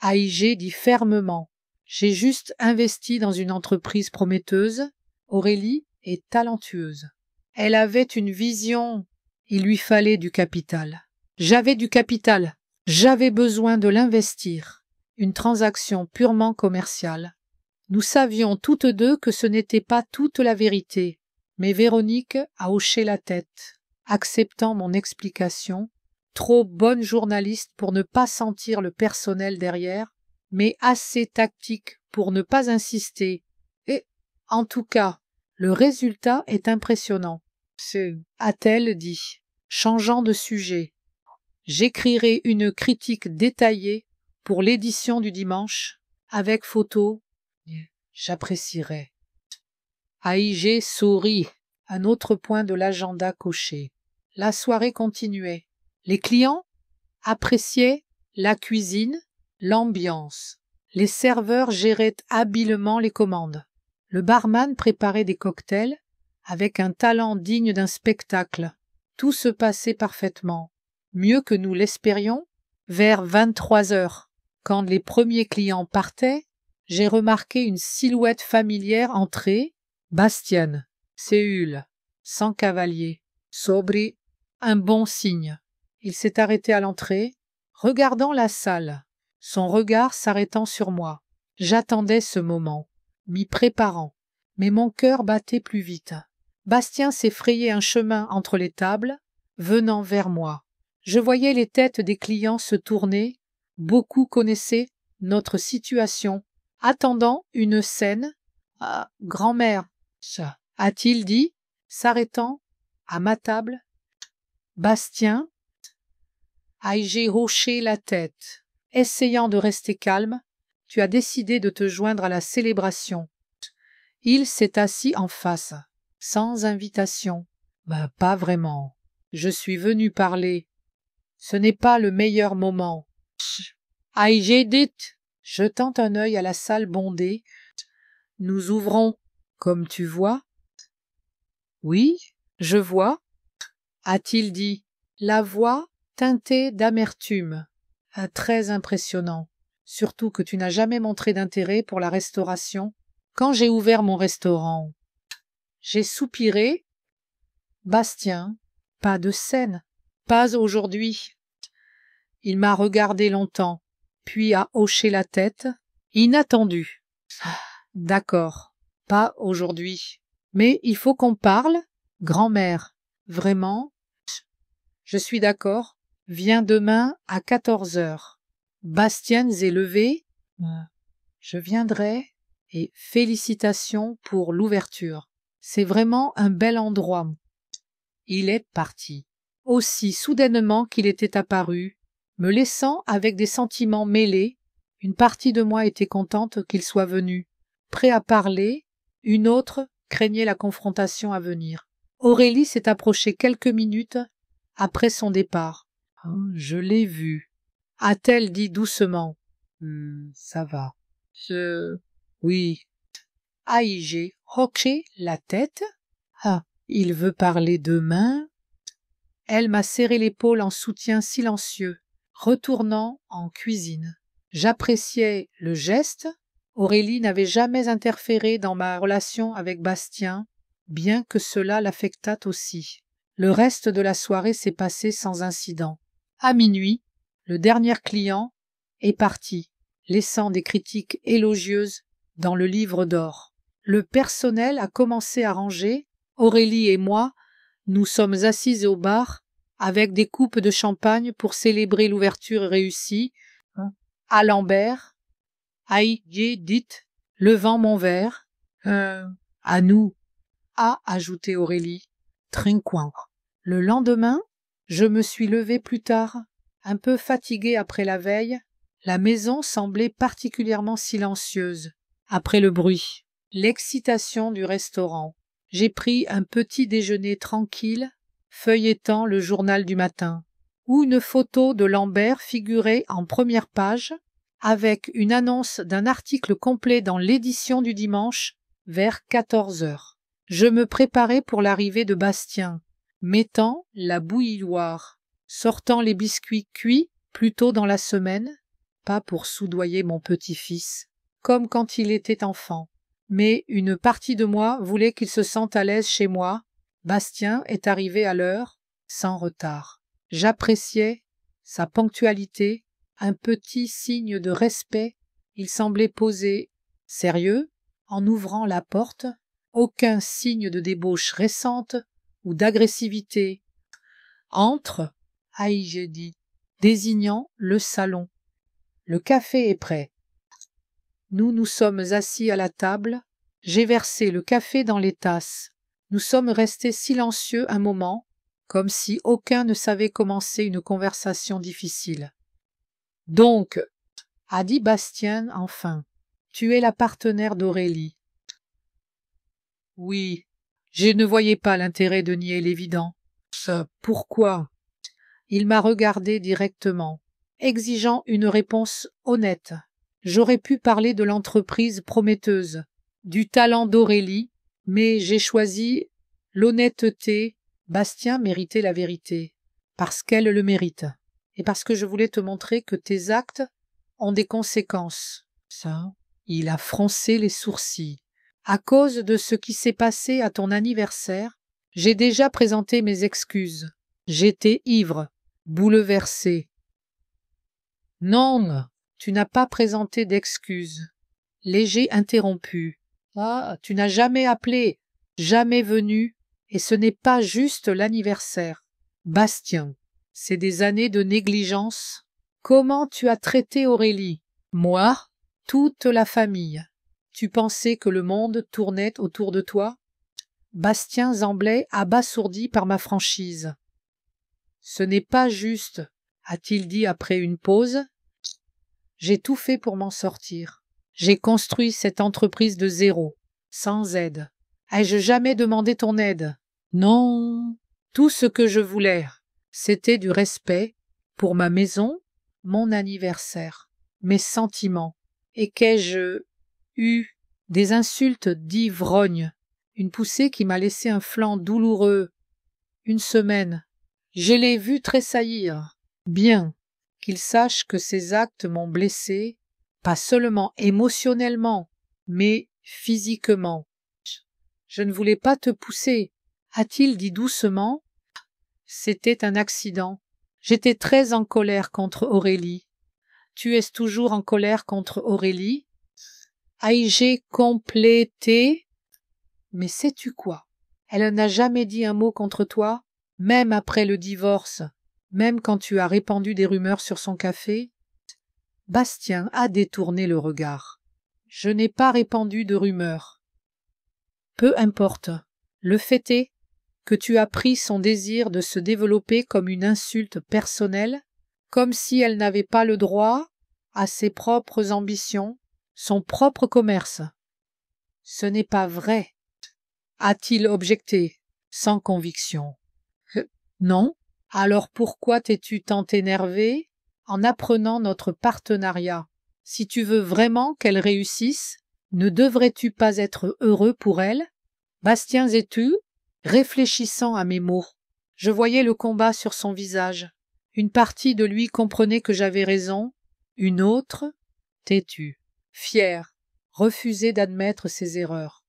Aïgé dit fermement. J'ai juste investi dans une entreprise prometteuse. Aurélie est talentueuse. Elle avait une vision. Il lui fallait du capital. J'avais du capital. J'avais besoin de l'investir. Une transaction purement commerciale. Nous savions toutes deux que ce n'était pas toute la vérité, mais Véronique a hoché la tête, acceptant mon explication, trop bonne journaliste pour ne pas sentir le personnel derrière, mais assez tactique pour ne pas insister. Et, en tout cas, le résultat est impressionnant, a-t-elle dit, changeant de sujet. J'écrirai une critique détaillée pour l'édition du dimanche, avec photos. J'apprécierais. Aïgé sourit, un autre point de l'agenda coché. La soirée continuait. Les clients appréciaient la cuisine, l'ambiance. Les serveurs géraient habilement les commandes. Le barman préparait des cocktails avec un talent digne d'un spectacle. Tout se passait parfaitement. Mieux que nous l'espérions, vers 23h, quand les premiers clients partaient, j'ai remarqué une silhouette familière entrer. Bastien, Séul, sans cavalier, Sobri, un bon signe. Il s'est arrêté à l'entrée, regardant la salle, son regard s'arrêtant sur moi. J'attendais ce moment, m'y préparant, mais mon cœur battait plus vite. Bastien s'est frayé un chemin entre les tables, venant vers moi. Je voyais les têtes des clients se tourner, beaucoup connaissaient notre situation, attendant une scène. « Ah, grand-mère, ça, a-t-il dit, s'arrêtant à ma table. Bastien, j'ai hoché la tête, essayant de rester calme. Tu as décidé de te joindre à la célébration. Il s'est assis en face, sans invitation. Pas vraiment. Je suis venu parler. Ce n'est pas le meilleur moment. Aïe, j'ai dit. Jetant un œil à la salle bondée. Nous ouvrons, comme tu vois. Oui, je vois, a-t-il dit, la voix teintée d'amertume. Très impressionnant, surtout que tu n'as jamais montré d'intérêt pour la restauration. Quand j'ai ouvert mon restaurant, j'ai soupiré. Bastien, pas de scène, pas aujourd'hui. Il m'a regardé longtemps, puis a hoché la tête. Inattendu. D'accord, pas aujourd'hui. Mais il faut qu'on parle, grand-mère. Vraiment? Je suis d'accord. Viens demain à 14 heures. Bastienne est levé. Je viendrai. Et félicitations pour l'ouverture. C'est vraiment un bel endroit. Il est parti. Aussi soudainement qu'il était apparu, me laissant avec des sentiments mêlés. Une partie de moi était contente qu'il soit venu, prêt à parler, une autre craignait la confrontation à venir. Aurélie s'est approchée quelques minutes après son départ. Je l'ai vu, a-t-elle dit doucement. Ça va. Oui. J'ai hoché la tête. Ah, il veut parler demain. Elle m'a serré l'épaule en soutien silencieux, retournant en cuisine. J'appréciais le geste. Aurélie n'avait jamais interféré dans ma relation avec Bastien, bien que cela l'affectât aussi. Le reste de la soirée s'est passé sans incident. À minuit, le dernier client est parti, laissant des critiques élogieuses dans le livre d'or. Le personnel a commencé à ranger. Aurélie et moi, nous sommes assises au bar avec des coupes de champagne pour célébrer l'ouverture réussie. À Lambert, j'ai dit, levant mon verre. À nous, a ajouté Aurélie. Trinquant. Le lendemain, je me suis levée plus tard, un peu fatiguée après la veille. La maison semblait particulièrement silencieuse, après le bruit, l'excitation du restaurant. J'ai pris un petit déjeuner tranquille, feuilletant le journal du matin, où une photo de Lambert figurait en première page, avec une annonce d'un article complet dans l'édition du dimanche, vers 14 heures. Je me préparais pour l'arrivée de Bastien, mettant la bouilloire, sortant les biscuits cuits plus tôt dans la semaine, pas pour soudoyer mon petit-fils, comme quand il était enfant, mais une partie de moi voulait qu'il se sente à l'aise chez moi. Bastien est arrivé à l'heure, sans retard. J'appréciais sa ponctualité, un petit signe de respect. Il semblait posé, sérieux, en ouvrant la porte, aucun signe de débauche récente ou d'agressivité. Entre, j'ai dit, désignant le salon. Le café est prêt. Nous nous sommes assis à la table. J'ai versé le café dans les tasses. Nous sommes restés silencieux un moment, comme si aucun ne savait commencer une conversation difficile. Donc, a dit Bastien enfin, tu es la partenaire d'Aurélie. Oui, je ne voyais pas l'intérêt de nier l'évident. Pourquoi? Il m'a regardé directement, exigeant une réponse honnête. J'aurais pu parler de l'entreprise prometteuse, du talent d'Aurélie, mais j'ai choisi l'honnêteté. Bastien méritait la vérité, parce qu'elle le mérite, et parce que je voulais te montrer que tes actes ont des conséquences. Ça, il a froncé les sourcils. À cause de ce qui s'est passé à ton anniversaire, j'ai déjà présenté mes excuses. J'étais ivre, bouleversé. Non, tu n'as pas présenté d'excuses. Léger interrompu. Ah, tu n'as jamais appelé, jamais venu, et ce n'est pas juste l'anniversaire. Bastien, c'est des années de négligence. Comment tu as traité Aurélie? Moi, toute la famille. Tu pensais que le monde tournait autour de toi? Bastien semblait abasourdi par ma franchise. Ce n'est pas juste, a-t-il dit après une pause. J'ai tout fait pour m'en sortir. J'ai construit cette entreprise de zéro, sans aide. Ai-je jamais demandé ton aide? Non. Tout ce que je voulais, c'était du respect pour ma maison, mon anniversaire, mes sentiments, et qu'ai-je eu des insultes d'ivrogne, une poussée qui m'a laissé un flanc douloureux, une semaine. Je l'ai vu tressaillir. Bien qu'il sache que ces actes m'ont blessé, pas seulement émotionnellement, mais physiquement. Je ne voulais pas te pousser, a-t-il dit doucement. C'était un accident. J'étais très en colère contre Aurélie. Tu es toujours en colère contre Aurélie? Ai-je complété? Mais sais-tu quoi? Elle n'a jamais dit un mot contre toi, même après le divorce, même quand tu as répandu des rumeurs sur son café. Bastien a détourné le regard. Je n'ai pas répandu de rumeurs. Peu importe. Le fait est que tu as pris son désir de se développer comme une insulte personnelle, comme si elle n'avait pas le droit à ses propres ambitions, son propre commerce. Ce n'est pas vrai, a-t-il objecté, sans conviction. Non, alors pourquoi t'es-tu tant énervé en apprenant notre partenariat? Si tu veux vraiment qu'elle réussisse, ne devrais-tu pas être heureux pour elle? Bastien Zétu, réfléchissant à mes mots, je voyais le combat sur son visage. Une partie de lui comprenait que j'avais raison, une autre, têtue, fière, refusait d'admettre ses erreurs.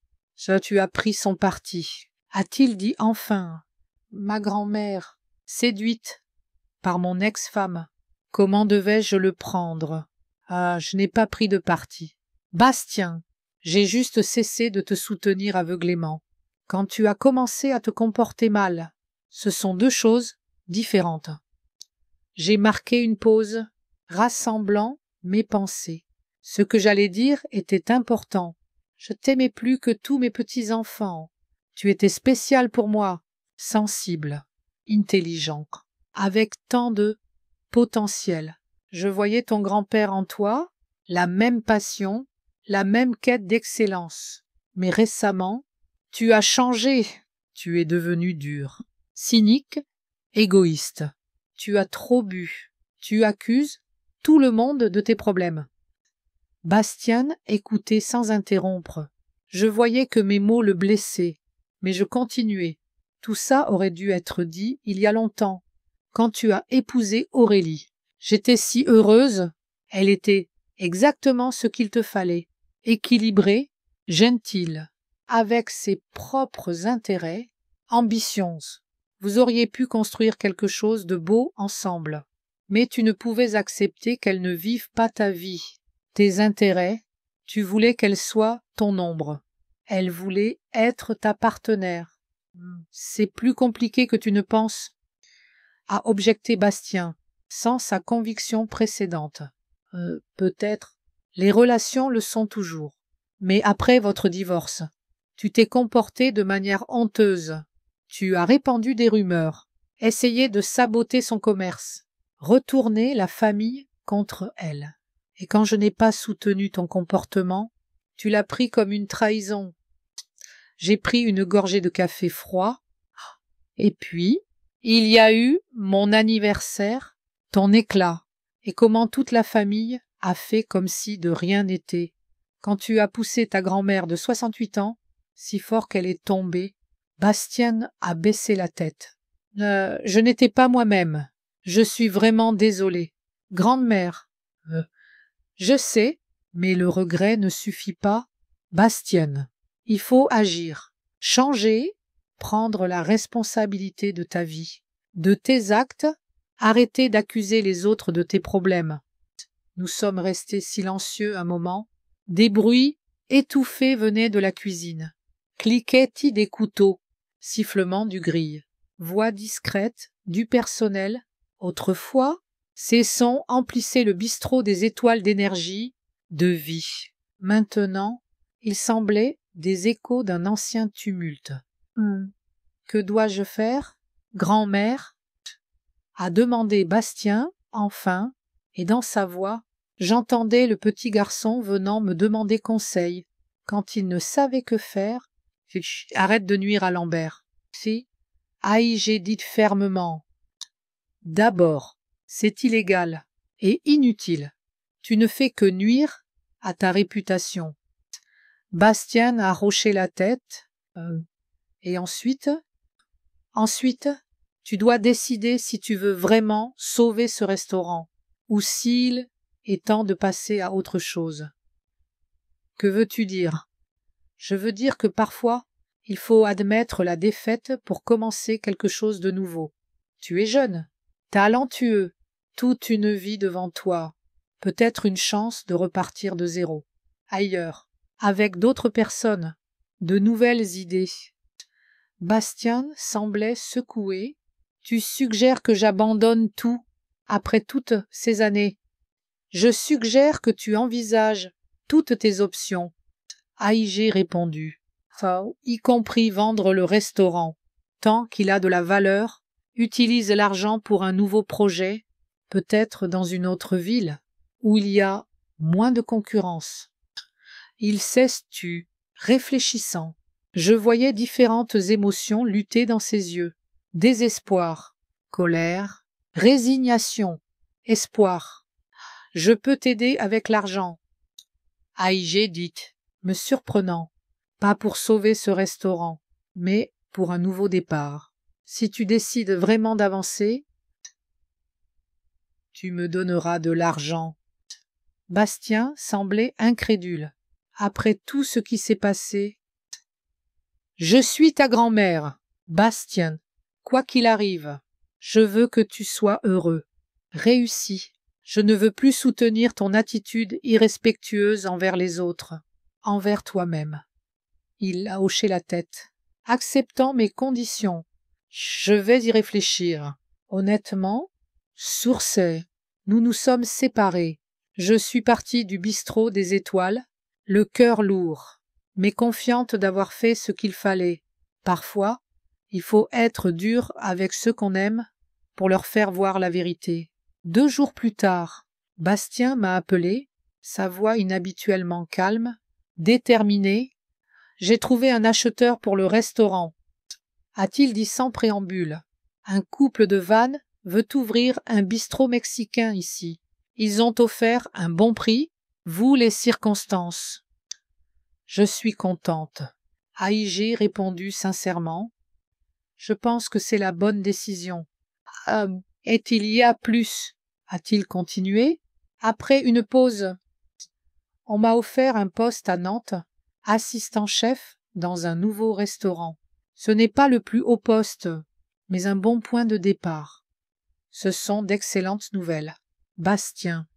Tu as pris son parti, a-t-il dit enfin. Ma grand-mère, séduite par mon ex-femme, comment devais-je le prendre? Ah, je n'ai pas pris de parti. Bastien, j'ai juste cessé de te soutenir aveuglément. Quand tu as commencé à te comporter mal, ce sont deux choses différentes. J'ai marqué une pause, rassemblant mes pensées. Ce que j'allais dire était important. Je t'aimais plus que tous mes petits-enfants. Tu étais spécial pour moi, sensible, intelligent, avec tant de potentiel. Je voyais ton grand-père en toi, la même passion, la même quête d'excellence. Mais récemment, tu as changé, tu es devenu dur, cynique, égoïste. Tu as trop bu, tu accuses tout le monde de tes problèmes. Bastien écoutait sans interrompre. Je voyais que mes mots le blessaient, mais je continuais. Tout ça aurait dû être dit il y a longtemps, quand tu as épousé Aurélie. J'étais si heureuse, elle était exactement ce qu'il te fallait, équilibrée, gentille, avec ses propres intérêts, ambitieuse. Vous auriez pu construire quelque chose de beau ensemble, mais tu ne pouvais accepter qu'elle ne vive pas ta vie. Tes intérêts, tu voulais qu'elle soit ton ombre. Elle voulait être ta partenaire. C'est plus compliqué que tu ne penses, a objecté Bastien, sans sa conviction précédente. Peut-être. Les relations le sont toujours. Mais après votre divorce, tu t'es comporté de manière honteuse. Tu as répandu des rumeurs, essayé de saboter son commerce, retourné la famille contre elle. Et quand je n'ai pas soutenu ton comportement, tu l'as pris comme une trahison. J'ai pris une gorgée de café froid, et puis, il y a eu mon anniversaire, ton éclat, et comment toute la famille a fait comme si de rien n'était. Quand tu as poussé ta grand-mère de 68 ans, si fort qu'elle est tombée, Bastien a baissé la tête. Je n'étais pas moi-même. Je suis vraiment désolé. Grande-mère. Je sais, mais le regret ne suffit pas. Bastien, il faut agir, changer, prendre la responsabilité de ta vie, de tes actes, arrêter d'accuser les autres de tes problèmes. Nous sommes restés silencieux un moment. Des bruits étouffés venaient de la cuisine. Cliquetis des couteaux, sifflement du grille, voix discrète du personnel. Autrefois, ces sons emplissaient le bistrot des étoiles d'énergie, de vie. Maintenant, ils semblaient des échos d'un ancien tumulte. Que dois-je faire, grand-mère? A demandé Bastien, enfin, et dans sa voix, j'entendais le petit garçon venant me demander conseil, quand il ne savait que faire. Arrête de nuire à Lambert. Si, aïe, j'ai dit fermement. D'abord, c'est illégal. et inutile. Tu ne fais que nuire à ta réputation. Bastien a hoché la tête. Et ensuite, tu dois décider si tu veux vraiment sauver ce restaurant ou s'il est temps de passer à autre chose. Que veux-tu dire? Je veux dire que parfois, il faut admettre la défaite pour commencer quelque chose de nouveau. Tu es jeune, talentueux, toute une vie devant toi, peut-être une chance de repartir de zéro, ailleurs, avec d'autres personnes, de nouvelles idées. Bastien semblait secoué. Tu suggères que j'abandonne tout après toutes ces années. Je suggère que tu envisages toutes tes options. A.I.G. répondit, y compris vendre le restaurant. Tant qu'il a de la valeur, utilise l'argent pour un nouveau projet, peut-être dans une autre ville, où il y a moins de concurrence. Il s'estu, réfléchissant. Je voyais différentes émotions lutter dans ses yeux. Désespoir, colère, résignation, espoir. Je peux t'aider avec l'argent. A.I.G. dit, me surprenant, pas pour sauver ce restaurant, mais pour un nouveau départ. Si tu décides vraiment d'avancer, tu me donneras de l'argent. Bastien semblait incrédule. Après tout ce qui s'est passé, je suis ta grand-mère, Bastien. Quoi qu'il arrive, je veux que tu sois heureux, réussi. Je ne veux plus soutenir ton attitude irrespectueuse envers les autres, envers toi-même. Il a hoché la tête. Acceptant mes conditions, je vais y réfléchir. Honnêtement, Sourcet, nous nous sommes séparés. Je suis partie du bistrot des étoiles, le cœur lourd, mais confiante d'avoir fait ce qu'il fallait. Parfois, il faut être dur avec ceux qu'on aime pour leur faire voir la vérité. 2 jours plus tard, Bastien m'a appelé, sa voix inhabituellement calme, déterminée. J'ai trouvé un acheteur pour le restaurant, a-t-il dit sans préambule. Un couple de vannes veut ouvrir un bistrot mexicain ici. Ils ont offert un bon prix, vous les circonstances. Je suis contente. A.I.G. répondit sincèrement. Je pense que c'est la bonne décision. Et il y a plus, a-t-il continué. Après une pause, on m'a offert un poste à Nantes, assistant-chef dans un nouveau restaurant. Ce n'est pas le plus haut poste, mais un bon point de départ. Ce sont d'excellentes nouvelles. Bastien.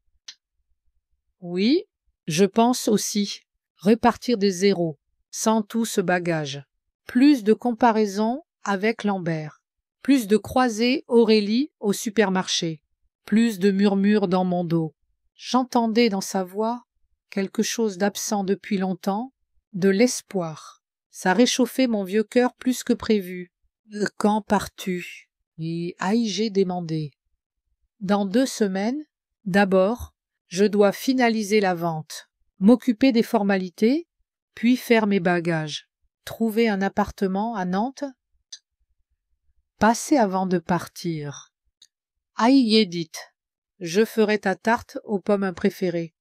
Oui, je pense aussi. Repartir de zéro, sans tout ce bagage. Plus de comparaisons avec Lambert. Plus de croisées Aurélie au supermarché. Plus de murmures dans mon dos. J'entendais dans sa voix quelque chose d'absent depuis longtemps, de l'espoir. Ça réchauffait mon vieux cœur plus que prévu. Quand pars-tu? Et A.I.G. demandait. Dans 2 semaines, d'abord, je dois finaliser la vente, m'occuper des formalités, puis faire mes bagages, trouver un appartement à Nantes, passer avant de partir. A.I.G. dit, je ferai ta tarte aux pommes préférées.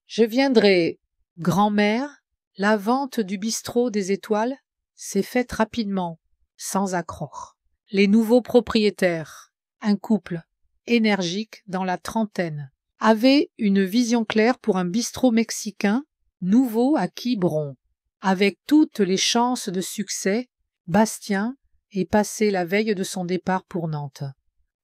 Je viendrai, grand-mère. La vente du bistrot des étoiles s'est faite rapidement, sans accroc. Les nouveaux propriétaires, un couple, énergique dans la trentaine, avaient une vision claire pour un bistrot mexicain, nouveau à Quiberon. Avec toutes les chances de succès, Bastien est passé la veille de son départ pour Nantes.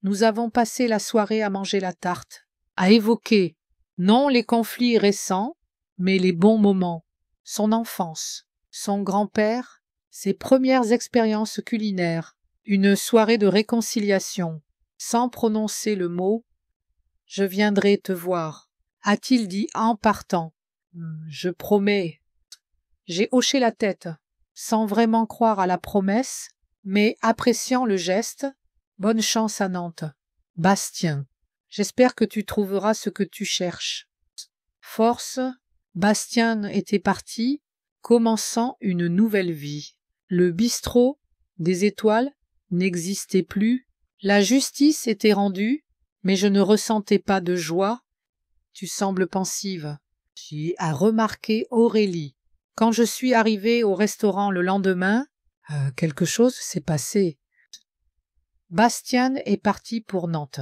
Nous avons passé la soirée à manger la tarte, à évoquer, non les conflits récents, mais les bons moments, son enfance, son grand-père, ses premières expériences culinaires, une soirée de réconciliation, sans prononcer le mot « Je viendrai te voir », a-t-il dit en partant. « Je promets ». J'ai hoché la tête, sans vraiment croire à la promesse, mais appréciant le geste. Bonne chance à Nantes. Bastien. J'espère que tu trouveras ce que tu cherches. Force, Bastien était parti, commençant une nouvelle vie. Le bistrot des étoiles n'existait plus, la justice était rendue, mais je ne ressentais pas de joie. Tu sembles pensive. A remarqué Aurélie. Quand je suis arrivée au restaurant le lendemain, quelque chose s'est passé. Bastien est parti pour Nantes.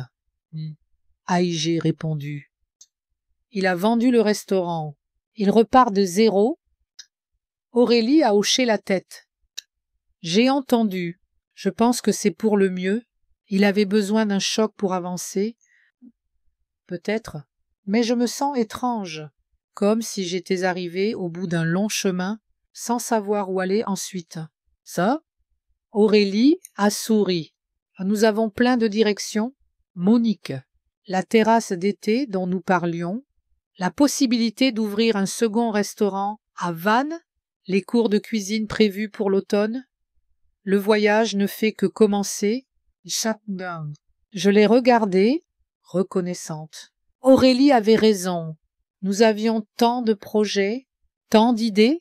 J'ai répondu. Il a vendu le restaurant. Il repart de zéro. Aurélie a hoché la tête. J'ai entendu. Je pense que c'est pour le mieux. Il avait besoin d'un choc pour avancer. Peut-être. Mais je me sens étrange, comme si j'étais arrivée au bout d'un long chemin, sans savoir où aller ensuite. Ça? Aurélie a souri. Nous avons plein de directions. Monique, la terrasse d'été dont nous parlions, la possibilité d'ouvrir un second restaurant à Vannes, les cours de cuisine prévus pour l'automne. Le voyage ne fait que commencer. Je l'ai regardée, reconnaissante. Aurélie avait raison. Nous avions tant de projets, tant d'idées.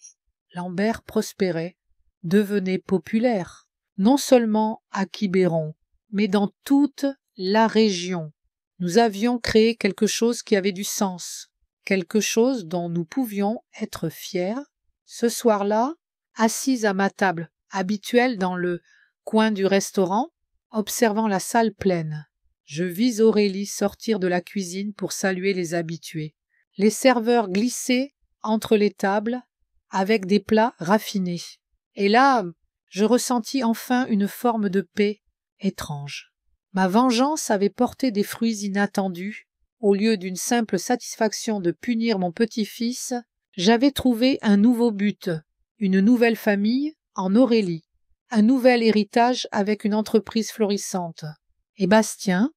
Lambert prospérait, devenait populaire, non seulement à Quiberon, mais dans toute la région. Nous avions créé quelque chose qui avait du sens, quelque chose dont nous pouvions être fiers. Ce soir-là, assise à ma table habituelle dans le coin du restaurant, observant la salle pleine, je vis Aurélie sortir de la cuisine pour saluer les habitués. Les serveurs glissaient entre les tables avec des plats raffinés. Et là, je ressentis enfin une forme de paix étrange. Ma vengeance avait porté des fruits inattendus. Au lieu d'une simple satisfaction de punir mon petit-fils, j'avais trouvé un nouveau but, une nouvelle famille en Aurélie, un nouvel héritage avec une entreprise florissante. Et Bastien,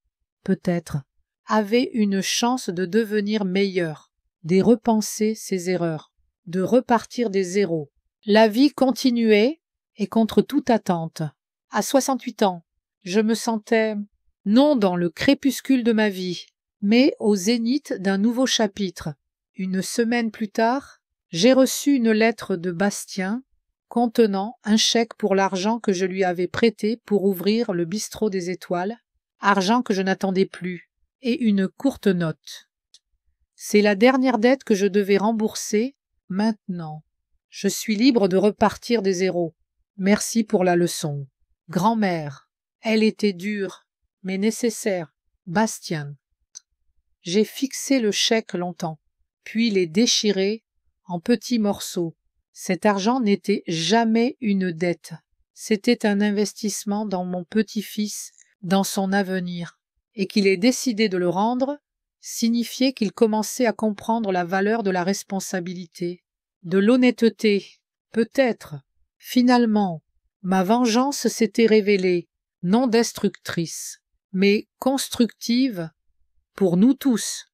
peut-être, avait une chance de devenir meilleur, de repenser ses erreurs, de repartir des zéros. La vie continuait, et contre toute attente. À 68 ans, je me sentais, non dans le crépuscule de ma vie, mais au zénith d'un nouveau chapitre. Une semaine plus tard, j'ai reçu une lettre de Bastien contenant un chèque pour l'argent que je lui avais prêté pour ouvrir le bistrot des Étoiles, argent que je n'attendais plus, et une courte note. C'est la dernière dette que je devais rembourser maintenant. Je suis libre de repartir des zéros. Merci pour la leçon. Grand-mère, elle était dure, mais nécessaire. Bastien. J'ai fixé le chèque longtemps, puis l'ai déchiré en petits morceaux. Cet argent n'était jamais une dette. C'était un investissement dans mon petit-fils, dans son avenir. Et qu'il ait décidé de le rendre signifiait qu'il commençait à comprendre la valeur de la responsabilité, de l'honnêteté, peut-être. Finalement, ma vengeance s'était révélée non destructrice, mais constructive pour nous tous.